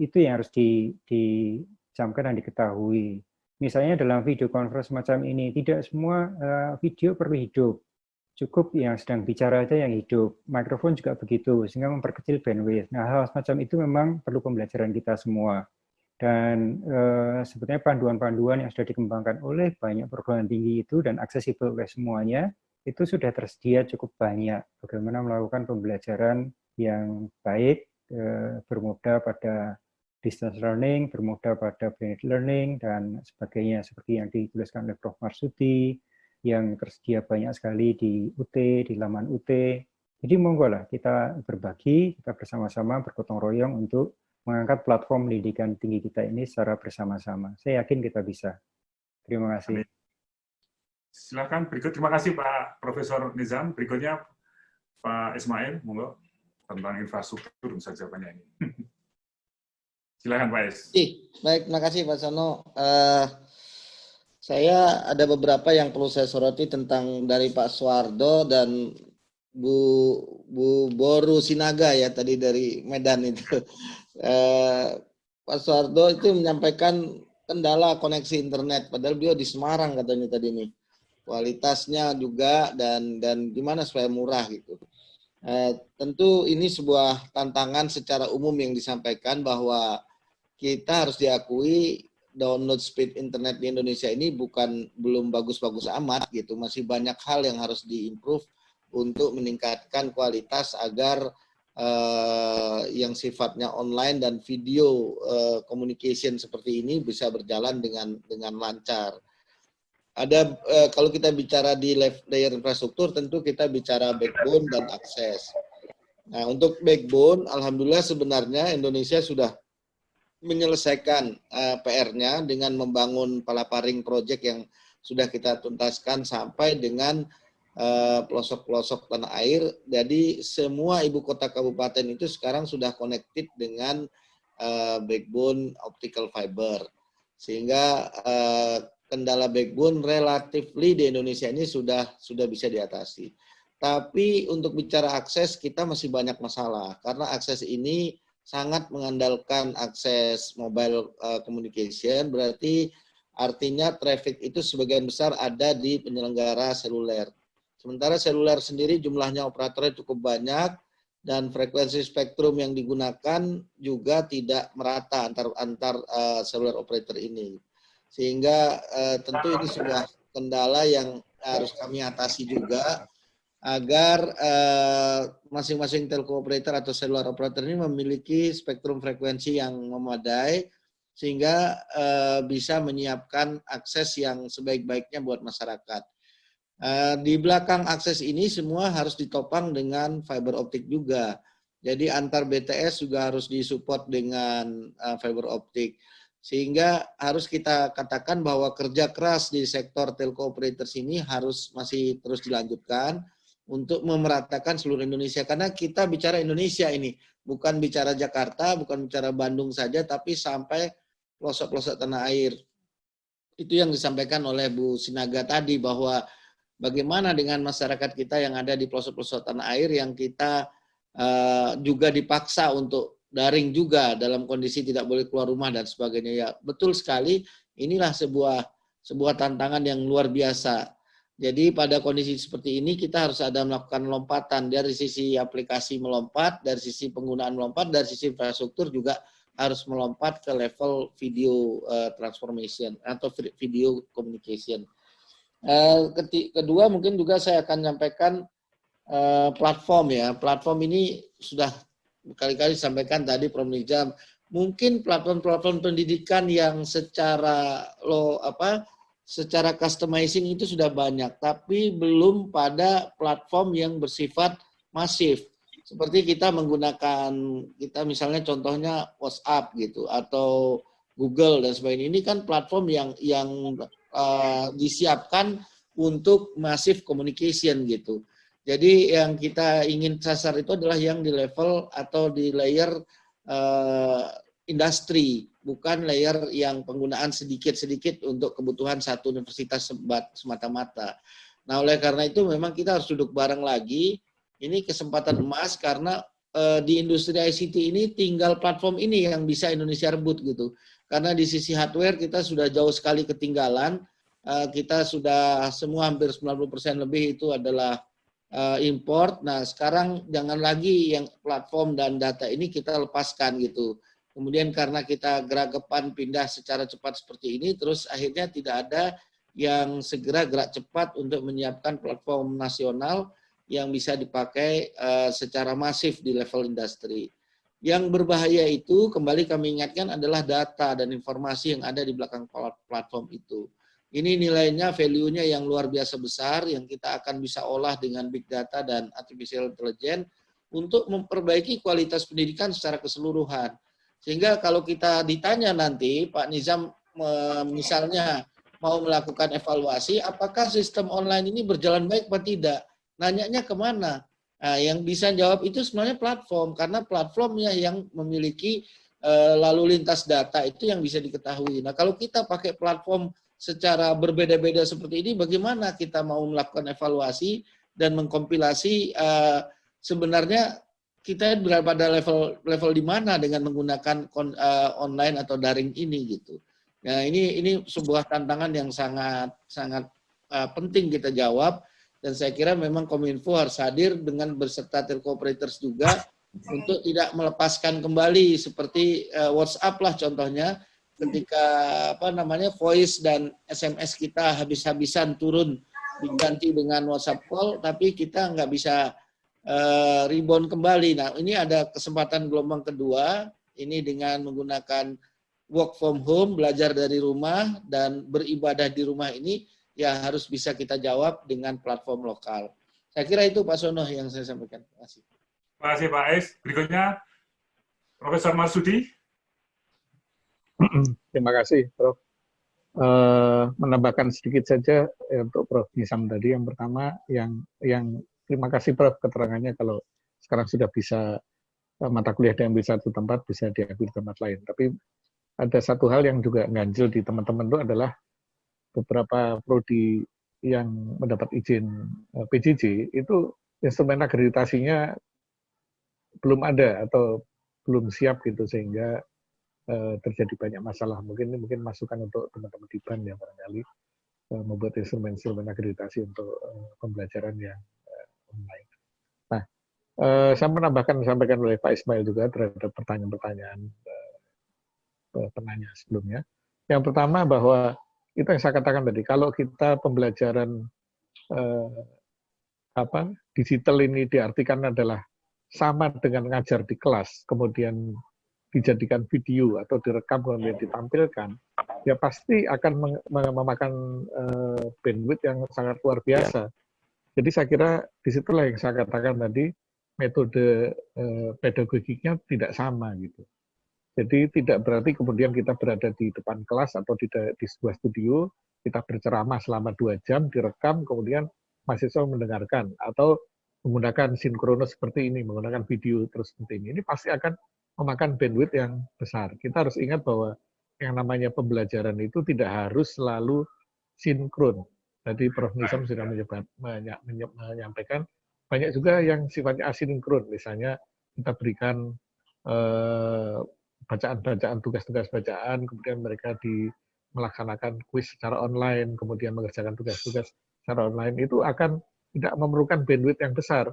itu yang harus dicamkan dan diketahui. Misalnya dalam video conference semacam ini, tidak semua video perlu hidup. Cukup yang sedang bicara aja yang hidup. Mikrofon juga begitu, sehingga memperkecil bandwidth. Nah, hal semacam itu memang perlu pembelajaran kita semua. Dan sebetulnya panduan-panduan yang sudah dikembangkan oleh banyak perguruan tinggi itu dan aksesibel oleh semuanya, itu sudah tersedia cukup banyak. Bagaimana melakukan pembelajaran yang baik, bermudah pada distance learning, bermudah pada blended learning, dan sebagainya, seperti yang dituliskan oleh Prof. Marsudi, yang tersedia banyak sekali di UT, di laman UT. Jadi monggo lah kita berbagi, kita bersama-sama bergotong royong untuk mengangkat platform pendidikan tinggi kita ini secara bersama-sama. Saya yakin kita bisa. Terima kasih. Silakan berikut. Terima kasih Pak Profesor Nizam. Berikutnya Pak Ismail, monggo, tentang infrastruktur saja banyak ini. Silakan Pak Is. Baik, terima kasih Pak Sono. Saya ada beberapa yang perlu saya soroti tentang dari Pak Suwardo dan Bu Boru Sinaga ya tadi dari Medan itu. Pak Suwardo itu menyampaikan kendala koneksi internet, padahal beliau di Semarang katanya tadi nih. Kualitasnya juga dan gimana supaya murah gitu. Tentu ini sebuah tantangan secara umum yang disampaikan bahwa kita harus diakui download speed internet di Indonesia ini belum bagus-bagus amat gitu, masih banyak hal yang harus diimprove untuk meningkatkan kualitas agar yang sifatnya online dan video communication seperti ini bisa berjalan dengan lancar. Ada kalau kita bicara di layer infrastruktur tentu kita bicara backbone dan akses. Nah, untuk backbone alhamdulillah sebenarnya Indonesia sudah menyelesaikan PR-nya dengan membangun palaparing project yang sudah kita tuntaskan sampai dengan pelosok-pelosok tanah air. Jadi semua ibu kota kabupaten itu sekarang sudah connected dengan backbone optical fiber. Sehingga kendala backbone relatifly di Indonesia ini sudah bisa diatasi. Tapi untuk bicara akses kita masih banyak masalah karena akses ini sangat mengandalkan akses mobile communication, berarti artinya traffic itu sebagian besar ada di penyelenggara seluler. Sementara seluler sendiri jumlahnya operatornya cukup banyak dan frekuensi spektrum yang digunakan juga tidak merata antar seluler operator ini. Sehingga tentu ini sebuah kendala yang harus kami atasi juga agar masing-masing telco operator atau seluler operator ini memiliki spektrum frekuensi yang memadai sehingga bisa menyiapkan akses yang sebaik-baiknya buat masyarakat. Di belakang akses ini semua harus ditopang dengan fiber optik juga. Jadi antar BTS juga harus disupport dengan fiber optik. Sehingga harus kita katakan bahwa kerja keras di sektor telco operators ini harus masih terus dilanjutkan untuk memeratakan seluruh Indonesia. Karena kita bicara Indonesia ini, bukan bicara Jakarta, bukan bicara Bandung saja, tapi sampai pelosok-pelosok tanah air. Itu yang disampaikan oleh Bu Sinaga tadi, bahwa bagaimana dengan masyarakat kita yang ada di pelosok-pelosok tanah air yang kita juga dipaksa untuk daring juga dalam kondisi tidak boleh keluar rumah dan sebagainya. Ya, betul sekali, inilah sebuah tantangan yang luar biasa. Jadi pada kondisi seperti ini kita harus ada melakukan lompatan dari sisi aplikasi melompat, dari sisi penggunaan melompat, dari sisi infrastruktur juga harus melompat ke level video transformation atau video communication. Kedua mungkin juga saya akan nyampaikan platform ya. Platform ini sudah berkali-kali disampaikan tadi Prof. Nizam. Mungkin platform-platform pendidikan yang secara secara customizing itu sudah banyak, tapi belum pada platform yang bersifat masif. Seperti kita menggunakan, kita misalnya contohnya WhatsApp gitu, atau Google dan sebagainya. Ini kan platform yang disiapkan untuk massive communication gitu. Jadi yang kita ingin sasar itu adalah yang di level atau di layer industri, bukan layer yang penggunaan sedikit-sedikit untuk kebutuhan satu universitas semata-mata. Nah, oleh karena itu memang kita harus duduk bareng lagi. Ini kesempatan emas karena di industri ICT ini tinggal platform ini yang bisa Indonesia rebut gitu. Karena di sisi hardware kita sudah jauh sekali ketinggalan. Kita sudah semua hampir 90% lebih itu adalah import. Nah, sekarang jangan lagi yang platform dan data ini kita lepaskan gitu. Kemudian karena kita geragapan pindah secara cepat seperti ini, terus akhirnya tidak ada yang segera gerak cepat untuk menyiapkan platform nasional yang bisa dipakai secara masif di level industri. Yang berbahaya itu, kembali kami ingatkan, adalah data dan informasi yang ada di belakang platform itu. Ini nilainya, value-nya yang luar biasa besar, yang kita akan bisa olah dengan big data dan artificial intelligence untuk memperbaiki kualitas pendidikan secara keseluruhan. Sehingga kalau kita ditanya nanti, Pak Nizam misalnya mau melakukan evaluasi, apakah sistem online ini berjalan baik atau tidak? Nanyanya kemana? Nah, yang bisa jawab itu sebenarnya platform, karena platformnya yang memiliki lalu lintas data itu yang bisa diketahui. Nah, kalau kita pakai platform secara berbeda-beda seperti ini, bagaimana kita mau melakukan evaluasi dan mengkompilasi sebenarnya kita berada pada level di mana dengan menggunakan online atau daring ini gitu. Nah, ini sebuah tantangan yang sangat penting kita jawab, dan saya kira memang Kominfo harus hadir dengan berserta telco operators juga untuk tidak melepaskan kembali seperti WhatsApp lah contohnya, ketika voice dan SMS kita habis-habisan turun diganti dengan WhatsApp call, tapi kita nggak bisa rebound kembali. Nah, ini ada kesempatan gelombang kedua, ini dengan menggunakan work from home, belajar dari rumah, dan beribadah di rumah ini, ya harus bisa kita jawab dengan platform lokal. Saya kira itu Pak Sono yang saya sampaikan. Terima kasih. Terima kasih Pak Ais. Berikutnya, Profesor Marsudi. Terima kasih, Prof. Menambahkan sedikit saja untuk Prof. Nizam tadi. Yang pertama, yang terima kasih Prof keterangannya kalau sekarang sudah bisa mata kuliah diambil satu tempat, bisa diambil di tempat lain. Tapi ada satu hal yang juga ganjil di teman-teman itu adalah beberapa prodi yang mendapat izin PJJ itu instrumen akreditasinya belum ada atau belum siap gitu, sehingga terjadi banyak masalah. Mungkin masukan untuk teman-teman di BAN yang barangkali membuat instrumen-instrumen akreditasi untuk pembelajaran yang online. Nah, saya menambahkan disampaikan oleh Pak Ismail juga terhadap pertanyaan-pertanyaan penanya sebelumnya. Yang pertama bahwa itu yang saya katakan tadi, kalau kita pembelajaran digital ini diartikan adalah sama dengan ngajar di kelas, kemudian dijadikan video atau direkam kemudian ditampilkan, ya pasti akan memakan bandwidth yang sangat luar biasa. Jadi saya kira disitulah yang saya katakan tadi, metode pedagogiknya tidak sama gitu. Jadi tidak berarti kemudian kita berada di depan kelas atau di sebuah studio, kita berceramah selama 2 jam, direkam, kemudian mahasiswa mendengarkan, atau menggunakan sinkronus seperti ini, menggunakan video terus seperti ini. Ini pasti akan memakan bandwidth yang besar. Kita harus ingat bahwa yang namanya pembelajaran itu tidak harus selalu sinkron. Tadi Prof. Nizam sudah menyampaikan, banyak juga yang sifatnya asinkron. Misalnya kita berikan bacaan-bacaan, tugas-tugas bacaan, kemudian mereka melaksanakan kuis secara online, kemudian mengerjakan tugas-tugas secara online, itu akan tidak memerlukan bandwidth yang besar.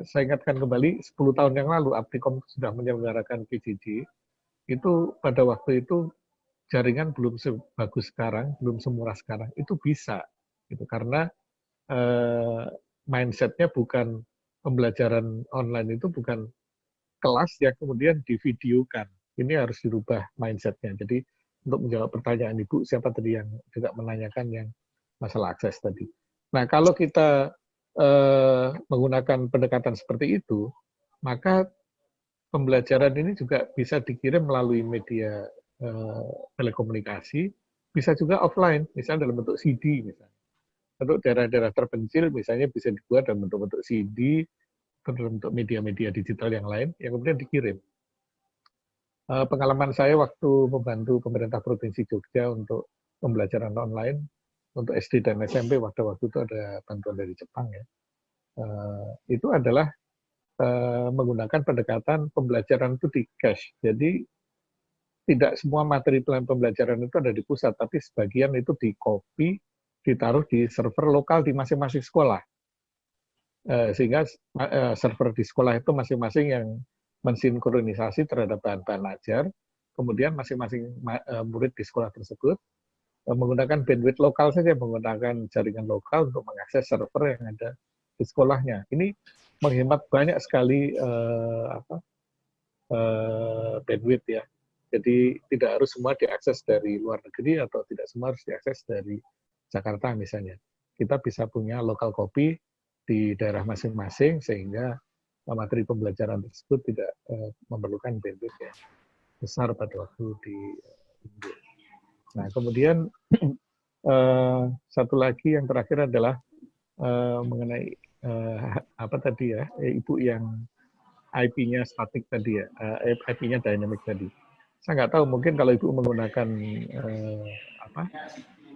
Saya ingatkan kembali, 10 tahun yang lalu, Aptikom sudah menyelenggarakan PJJ, itu pada waktu itu jaringan belum sebagus sekarang, belum semurah sekarang, itu bisa, gitu. Karena mindsetnya bukan pembelajaran online itu bukan kelas yang kemudian divideokan. Ini harus dirubah mindsetnya. Jadi untuk menjawab pertanyaan Ibu, siapa tadi yang juga menanyakan yang masalah akses tadi. Nah, kalau kita menggunakan pendekatan seperti itu, maka pembelajaran ini juga bisa dikirim melalui media telekomunikasi, bisa juga offline, misalnya dalam bentuk CD misalnya. Untuk daerah-daerah terpencil misalnya bisa dibuat dalam bentuk CD atau dalam bentuk media-media digital yang lain yang kemudian dikirim. Pengalaman saya waktu membantu pemerintah Provinsi Jogja untuk pembelajaran online untuk SD dan SMP waktu itu ada bantuan dari Jepang ya. Itu adalah menggunakan pendekatan pembelajaran itu di cache. Jadi tidak semua materi pembelajaran itu ada di pusat, tapi sebagian itu di-copy, ditaruh di server lokal di masing-masing sekolah. Sehingga server di sekolah itu masing-masing yang mensinkronisasi terhadap bahan-bahan ajar, kemudian masing-masing murid di sekolah tersebut menggunakan bandwidth lokal saja, menggunakan jaringan lokal untuk mengakses server yang ada di sekolahnya. Ini menghemat banyak sekali bandwidth ya. Jadi tidak harus semua diakses dari luar negeri atau tidak semua harus diakses dari Jakarta misalnya. Kita bisa punya local copy di daerah masing-masing sehingga materi pembelajaran tersebut tidak memerlukan bandwidth yang besar pada waktu di Indo. Nah, kemudian satu lagi yang terakhir adalah mengenai apa tadi ya, Ibu yang IP-nya statik tadi ya, IP-nya dynamic tadi. Saya nggak tahu, mungkin kalau Ibu menggunakan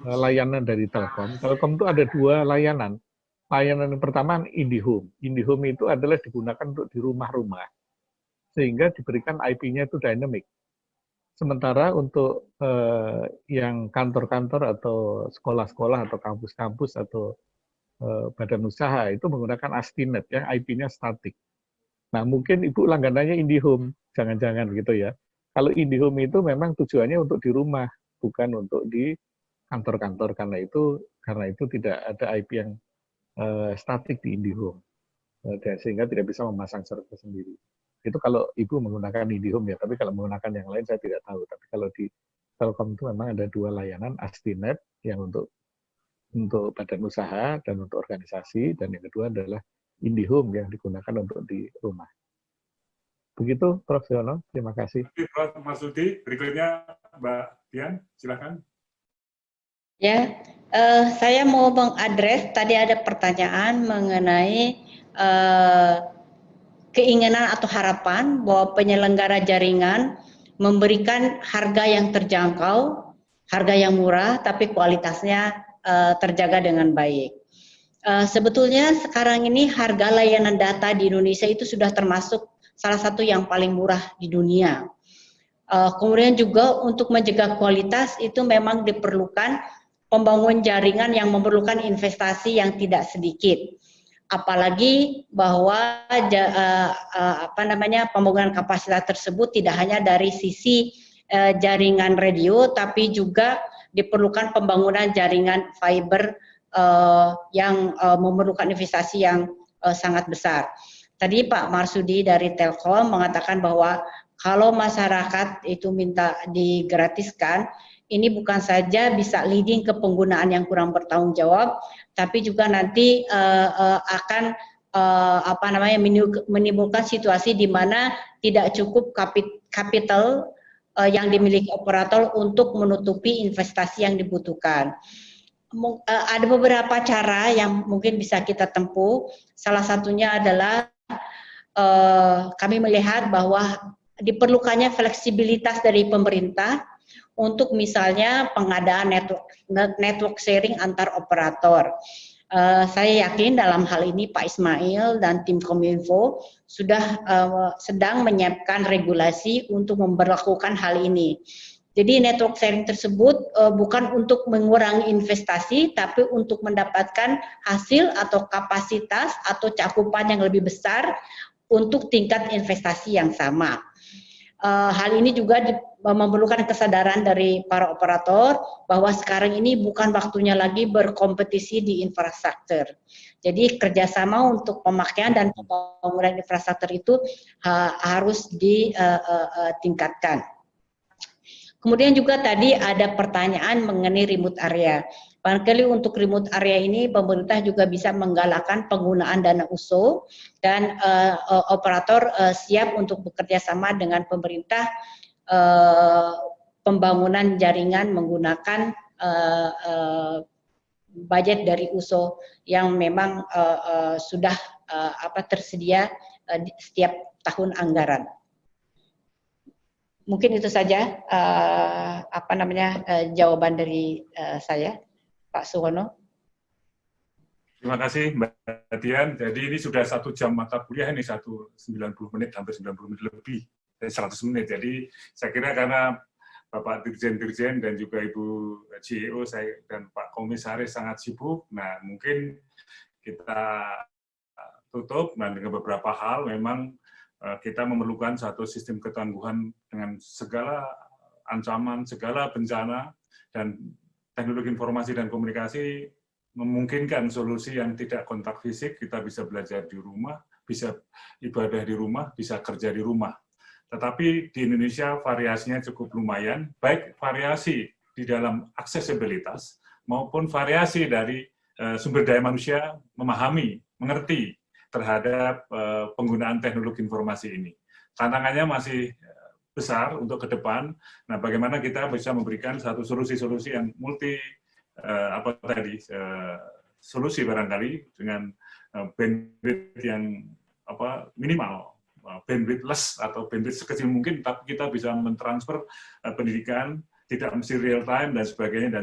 layanan dari Telkom. Telkom itu ada dua layanan. Layanan yang pertama IndiHome. IndiHome itu adalah digunakan untuk di rumah-rumah, sehingga diberikan IP-nya itu dynamic. Sementara untuk yang kantor-kantor atau sekolah-sekolah atau kampus-kampus atau badan usaha itu menggunakan ASP.NET yang IP-nya statik. Nah, mungkin Ibu langganannya IndiHome, jangan-jangan gitu ya. Kalau IndiHome itu memang tujuannya untuk di rumah, bukan untuk di kantor-kantor, karena itu tidak ada IP yang statik di IndiHome, sehingga tidak bisa memasang server sendiri. Itu kalau Ibu menggunakan IndiHome ya, tapi kalau menggunakan yang lain saya tidak tahu. Tapi kalau di Telkom itu memang ada dua layanan, ASP.NET yang untuk badan usaha dan untuk organisasi, dan yang kedua adalah IndiHome yang digunakan untuk di rumah. Begitu, Prof. Yono. Terima kasih. Prof. Marsudi, berikutnya Mbak Dian, silakan. Ya, saya mau mengadres, tadi ada pertanyaan mengenai keinginan atau harapan bahwa penyelenggara jaringan memberikan harga yang terjangkau, harga yang murah, tapi kualitasnya terjaga dengan baik. Sebetulnya sekarang ini harga layanan data di Indonesia itu sudah termasuk salah satu yang paling murah di dunia. Kemudian juga untuk menjaga kualitas itu memang diperlukan pembangunan jaringan yang memerlukan investasi yang tidak sedikit. Apalagi bahwa pembangunan kapasitas tersebut tidak hanya dari sisi jaringan radio, tapi juga diperlukan pembangunan jaringan fiber yang memerlukan investasi yang sangat besar. Tadi Pak Marsudi dari Telkom mengatakan bahwa kalau masyarakat itu minta digratiskan, ini bukan saja bisa leading ke penggunaan yang kurang bertanggung jawab, tapi juga nanti akan menimbulkan situasi di mana tidak cukup kapital yang dimiliki operator untuk menutupi investasi yang dibutuhkan. Ada beberapa cara yang mungkin bisa kita tempuh. Salah satunya adalah kami melihat bahwa diperlukannya fleksibilitas dari pemerintah untuk misalnya pengadaan network sharing antar operator. Saya yakin dalam hal ini Pak Ismail dan tim Kominfo sudah sedang menyiapkan regulasi untuk memberlakukan hal ini. Jadi network sharing tersebut bukan untuk mengurangi investasi, tapi untuk mendapatkan hasil atau kapasitas atau cakupan yang lebih besar untuk tingkat investasi yang sama. hal ini juga memerlukan kesadaran dari para operator bahwa sekarang ini bukan waktunya lagi berkompetisi di infrastruktur. Jadi kerjasama untuk pemakaian dan pembangunan infrastruktur itu harus ditingkatkan. Kemudian juga tadi ada pertanyaan mengenai remote area. Barangkali untuk remote area ini pemerintah juga bisa menggalakkan penggunaan dana USO dan operator siap untuk bekerja sama dengan pemerintah pembangunan jaringan menggunakan budget dari USO yang memang sudah tersedia setiap tahun anggaran. Mungkin itu saja jawaban dari saya, Pak Suwono. Terima kasih Mbak Dian. Jadi ini sudah 1 jam mata kuliah, ini 90 menit, hampir 90 menit lebih dari 100 menit. Jadi saya kira karena Bapak Dirjen-Dirjen dan juga Ibu CEO saya dan Pak Komisaris sangat sibuk, nah mungkin kita tutup. Nah dengan beberapa hal memang kita memerlukan satu sistem ketangguhan dengan segala ancaman, segala bencana, dan teknologi informasi dan komunikasi memungkinkan solusi yang tidak kontak fisik, kita bisa belajar di rumah, bisa ibadah di rumah, bisa kerja di rumah. Tetapi di Indonesia variasinya cukup lumayan, baik variasi di dalam aksesibilitas maupun variasi dari sumber daya manusia memahami, mengerti terhadap penggunaan teknologi informasi ini. Tantangannya masih besar untuk ke depan. Nah, bagaimana kita bisa memberikan satu solusi-solusi yang multi solusi barangkali dengan bandwidth yang minimal, bandwidthless atau bandwidth sekecil mungkin, tapi kita bisa mentransfer pendidikan tidak mesti real time dan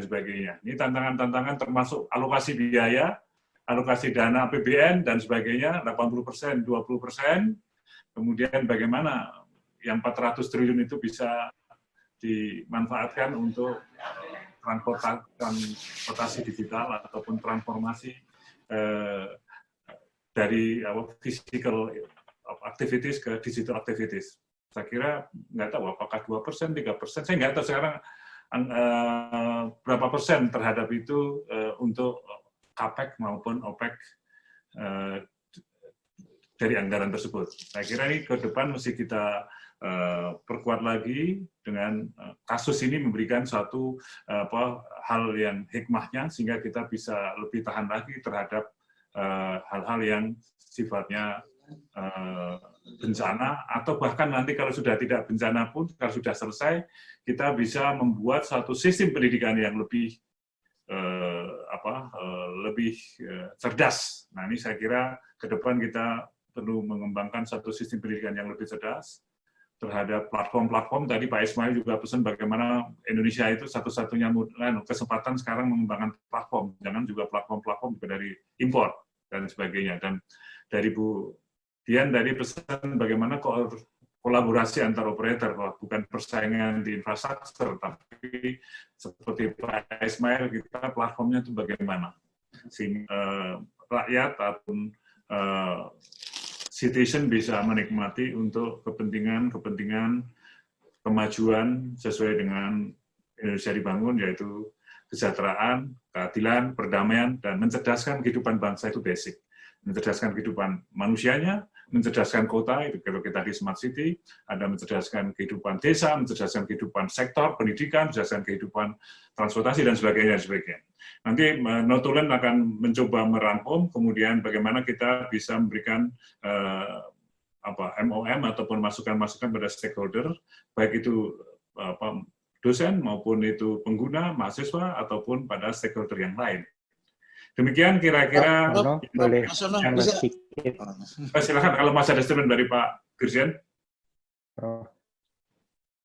sebagainya. Ini tantangan-tantangan termasuk alokasi biaya, alokasi dana APBN dan sebagainya, 80%, 20%. Kemudian bagaimana yang 400 triliun itu bisa dimanfaatkan untuk transportasi digital ataupun transformasi dari physical activities ke digital activities. Saya kira nggak tahu apakah 2%, 3%, saya nggak tahu sekarang berapa persen terhadap itu untuk CAPEX maupun OPEX dari anggaran tersebut. Saya kira ini ke depan mesti kita perkuat lagi dengan kasus ini memberikan suatu hal yang hikmahnya sehingga kita bisa lebih tahan lagi terhadap hal-hal yang sifatnya bencana, atau bahkan nanti kalau sudah tidak bencana pun, kalau sudah selesai, kita bisa membuat satu sistem pendidikan yang lebih lebih cerdas. Nah ini saya kira ke depan kita perlu mengembangkan satu sistem pendidikan yang lebih cerdas terhadap platform-platform. Tadi Pak Ismail juga pesan bagaimana Indonesia itu satu-satunya kesempatan sekarang mengembangkan platform, jangan juga platform-platform juga dari impor dan sebagainya. Dan dari Bu Dian tadi pesan bagaimana kolaborasi antar operator, bukan persaingan di infrastruktur, tapi seperti Pak Ismail, kita platformnya itu bagaimana sehingga rakyat ataupun citizen bisa menikmati untuk kepentingan kemajuan sesuai dengan Indonesia dibangun, yaitu kesejahteraan, keadilan, perdamaian, dan mencerdaskan kehidupan bangsa itu basic. Mencerdaskan kehidupan manusianya, mencerdaskan kota, itu kalau kita di Smart City, ada mencerdaskan kehidupan desa, mencerdaskan kehidupan sektor, pendidikan, mencerdaskan kehidupan transportasi, dan sebagainya. Nanti Notulen akan mencoba merangkum, kemudian bagaimana kita bisa memberikan MOM ataupun masukan-masukan pada stakeholder, baik itu dosen maupun itu pengguna, mahasiswa, ataupun pada stakeholder yang lain. Demikian kira-kira. Boleh silakan kalau masih ada statement dari Pak Dirjen.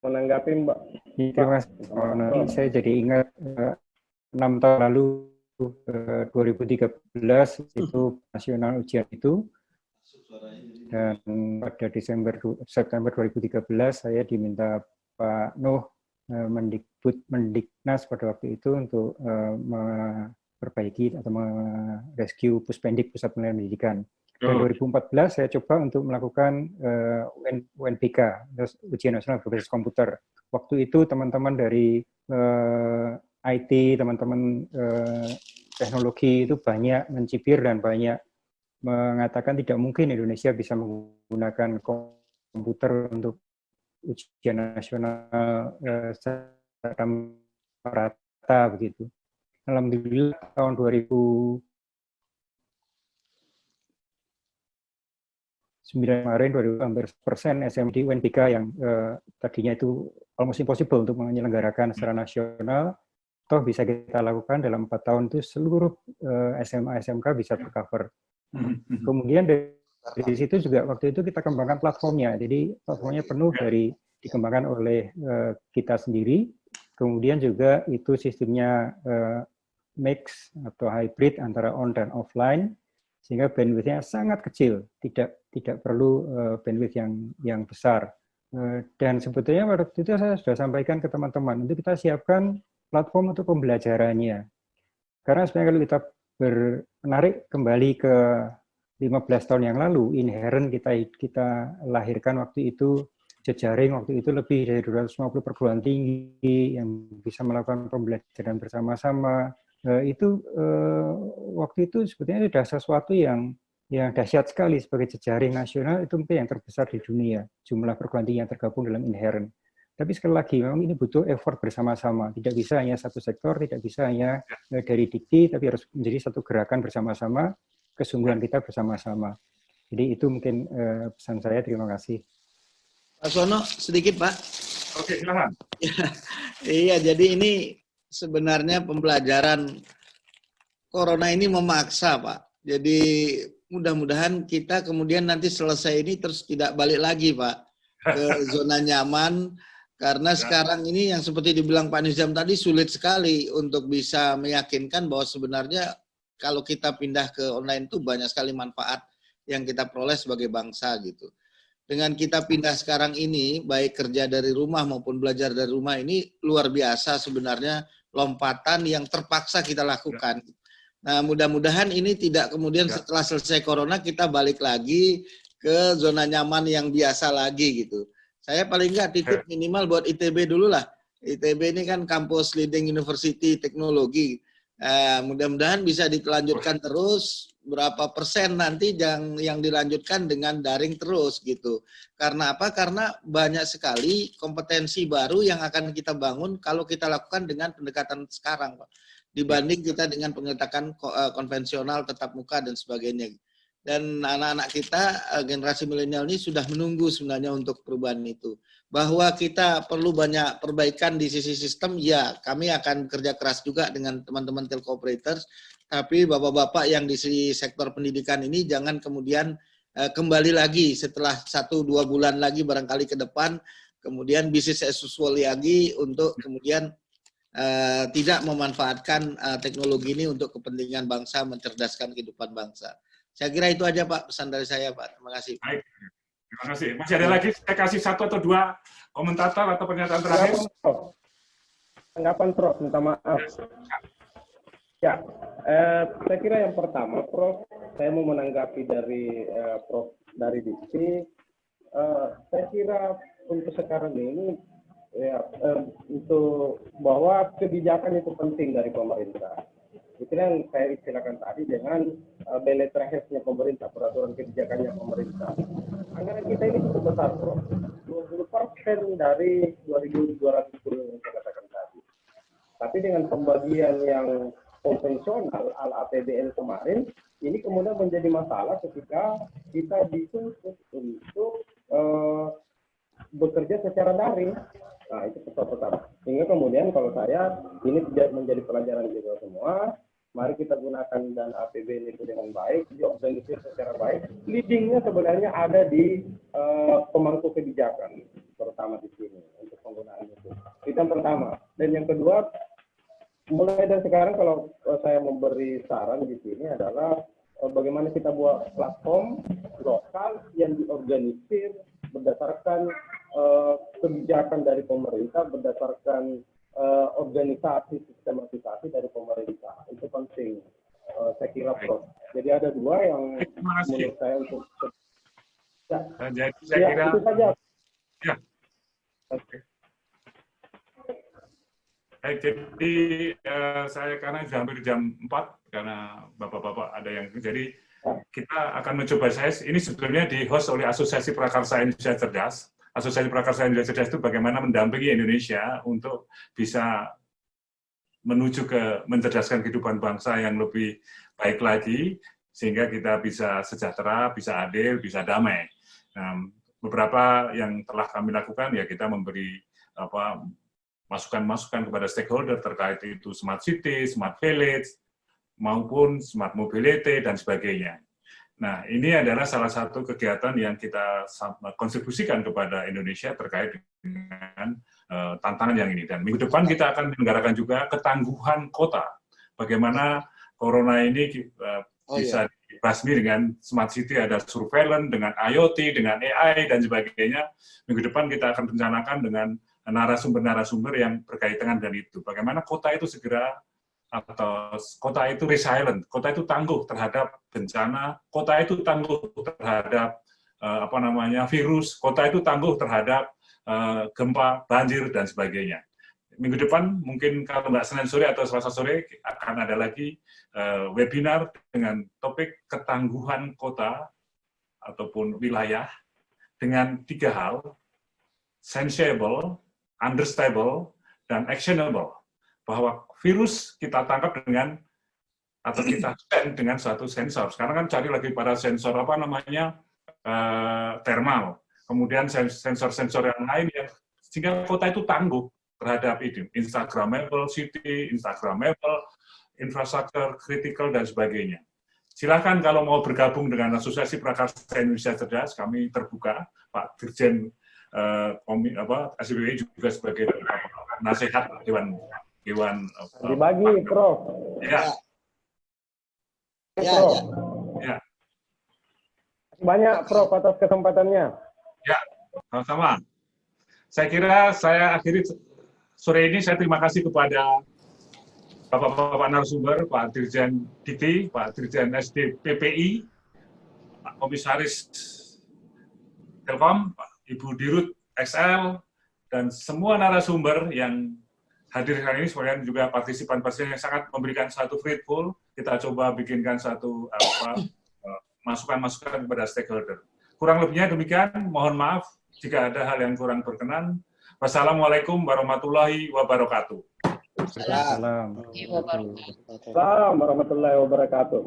Menanggapi Mbak. Terima kasih. Saya jadi ingat 6 tahun lalu 2013 itu nasional ujian itu, dan pada September 2013 saya diminta Pak Nuh Mendiknas pada waktu itu untuk memperbaiki atau merescue Puspendik, Pusat Penelitian Pendidikan. Dan 2014 saya coba untuk melakukan UNBK, Ujian Nasional Berbasis Komputer. Waktu itu teman-teman dari IT, teman-teman teknologi itu banyak mencibir dan banyak mengatakan tidak mungkin Indonesia bisa menggunakan komputer untuk ujian nasional secara merata begitu. Alhamdulillah tahun 2009 kemarin 20 hampir persen SMD UNBK yang tadinya itu almost impossible untuk menyelenggarakan secara nasional, toh bisa kita lakukan dalam 4 tahun itu seluruh SMA SMK bisa tercover. Kemudian dari situ juga waktu itu kita kembangkan platformnya, jadi platformnya penuh dari dikembangkan oleh kita sendiri, kemudian juga itu sistemnya mix atau hybrid antara on dan offline, sehingga bandwidth-nya sangat kecil, tidak perlu bandwidth yang besar. Dan sebetulnya waktu itu saya sudah sampaikan ke teman-teman, untuk kita siapkan platform untuk pembelajarannya. Karena sebenarnya kalau kita menarik kembali ke 15 tahun yang lalu, inherent kita lahirkan waktu itu jejaring waktu itu lebih dari 250 perguruan tinggi yang bisa melakukan pembelajaran bersama-sama. Itu waktu itu sebetulnya sudah sesuatu yang dahsyat sekali sebagai jejaring nasional, itu mungkin yang terbesar di dunia, jumlah perguruan tinggi yang tergabung dalam inherent. Tapi sekali lagi, memang ini butuh effort bersama-sama. Tidak bisa hanya satu sektor, tidak bisa hanya dari Dikti, tapi harus menjadi satu gerakan bersama-sama, kesungguhan kita bersama-sama. Jadi itu mungkin pesan saya. Terima kasih. Pak Sono, sedikit Pak. Oke, silakan. Iya, jadi ini sebenarnya pembelajaran Corona ini memaksa Pak. Jadi mudah-mudahan kita kemudian nanti selesai ini terus tidak balik lagi Pak ke zona nyaman. Karena sekarang ini yang seperti dibilang Pak Nizam tadi sulit sekali untuk bisa meyakinkan bahwa sebenarnya kalau kita pindah ke online itu banyak sekali manfaat yang kita peroleh sebagai bangsa gitu. Dengan kita pindah sekarang ini, baik kerja dari rumah maupun belajar dari rumah ini luar biasa sebenarnya lompatan yang terpaksa kita lakukan. Nah mudah-mudahan ini tidak kemudian setelah selesai Corona kita balik lagi ke zona nyaman yang biasa lagi gitu. Saya paling nggak titip minimal buat ITB dulu lah. ITB ini kan kampus leading university teknologi. Mudah-mudahan bisa dilanjutkan terus. Berapa persen nanti yang dilanjutkan dengan daring terus gitu. Karena apa? Karena banyak sekali kompetensi baru yang akan kita bangun kalau kita lakukan dengan pendekatan sekarang, Pak. Dibanding kita dengan pendekatan konvensional, tatap muka dan sebagainya. Dan anak-anak kita, generasi milenial ini sudah menunggu sebenarnya untuk perubahan itu. Bahwa kita perlu banyak perbaikan di sisi sistem, ya kami akan bekerja keras juga dengan teman-teman telco operators, tapi bapak-bapak yang di sektor pendidikan ini jangan kemudian kembali lagi setelah 1-2 bulan lagi barangkali ke depan, kemudian bisnis as usual lagi untuk kemudian tidak memanfaatkan teknologi ini untuk kepentingan bangsa, mencerdaskan kehidupan bangsa. Saya kira itu aja Pak, pesan dari saya Pak. Terima kasih. Baik. Terima kasih. Masih ada lagi, saya kasih 1 atau 2 komentator atau pernyataan terakhir. Tanggapan Prof, minta maaf. Ya, saya kira yang pertama, Prof, saya mau menanggapi dari Prof dari Dikti. Saya kira untuk sekarang ini, ya, untuk bahwa kebijakan itu penting dari pemerintah. Itu yang saya istilahkan tadi dengan beletrahesnya pemerintah, peraturan kebijakannya pemerintah. Anggaran kita ini cukup besar, Prof. 20% dari 2.200 triliun yang saya katakan tadi. Tapi dengan pembagian yang konvensional ala APBN kemarin, ini kemudian menjadi masalah ketika kita dituntut untuk bekerja secara daring. Nah, itu pertama. Sehingga kemudian kalau saya, ini tidak menjadi pelajaran juga semua. Mari kita gunakan dan APBN itu dengan baik, diorganisir secara baik. Leadingnya sebenarnya ada di pemangku kebijakan, terutama di sini untuk penggunaan itu. Itu yang pertama. Dan yang kedua, mulai dari sekarang kalau saya memberi saran di sini adalah bagaimana kita buat platform lokal yang diorganisir berdasarkan kebijakan dari pemerintah, berdasarkan organisasi, sistematisasi dari pemerintah. Itu penting. saya kira Prof. Jadi ada dua yang menurut saya untuk jadi saya kira itu saja. Ya. Oke. Baik, jadi saya karena sudah hampir jam 4 karena bapak-bapak ada yang jadi kita akan mencoba, saya ini sebetulnya di host oleh Asosiasi Prakarsa Indonesia Cerdas. Asosiasi Prakarsa Indonesia Cerdas itu bagaimana mendampingi Indonesia untuk bisa menuju ke mencerdaskan kehidupan bangsa yang lebih baik lagi sehingga kita bisa sejahtera, bisa adil, bisa damai. Nah, beberapa yang telah kami lakukan ya kita memberi masukan-masukan kepada stakeholder terkait itu smart city, smart village, maupun smart mobility, dan sebagainya. Nah, ini adalah salah satu kegiatan yang kita kontribusikan kepada Indonesia terkait dengan tantangan yang ini. Dan minggu depan kita akan menyelenggarakan juga ketangguhan kota. Bagaimana corona ini bisa dibasmi dengan smart city, ada surveillance, dengan IoT, dengan AI, dan sebagainya. Minggu depan kita akan rencanakan dengan narasumber-narasumber yang berkaitan dengan itu. Bagaimana kota itu segera, atau kota itu resilient, kota itu tangguh terhadap bencana, kota itu tangguh terhadap virus, kota itu tangguh terhadap gempa, banjir, dan sebagainya. Minggu depan, mungkin kalau nggak Senin sore atau Selasa sore, akan ada lagi webinar dengan topik ketangguhan kota ataupun wilayah dengan 3 hal, sensible, understandable, dan actionable. Bahwa virus kita tangkap dengan, atau kita scan dengan suatu sensor. Sekarang kan cari lagi pada sensor thermal. Kemudian sensor-sensor yang lain yang sehingga kota itu tangguh terhadap itu. Instagramable city, Instagramable infrastruktur kritikal, dan sebagainya. Silakan kalau mau bergabung dengan Asosiasi Prakarsa Indonesia Cerdas, kami terbuka. Pak Dirjen SBWI juga sebagai nasihat Dewan dibagi, Prof. Ya. Prof. Ya. Banyak, Prof, atas kesempatannya. Ya, sama-sama. Saya kira saya akhiri sore ini, saya terima kasih kepada Bapak-Bapak narasumber, Pak Dirjen Dikti, Pak Dirjen SD PPI, Pak Komisaris Telkom, Pak Ibu Dirut XL, dan semua narasumber yang hadir hari ini, sekalian juga partisipan-partisipan yang sangat memberikan satu grateful. Kita coba bikinkan satu masukan-masukan kepada stakeholder. Kurang lebihnya demikian, mohon maaf jika ada hal yang kurang berkenan. Wassalamualaikum warahmatullahi wabarakatuh. Waalaikumsalam. Assalamualaikum warahmatullahi wabarakatuh.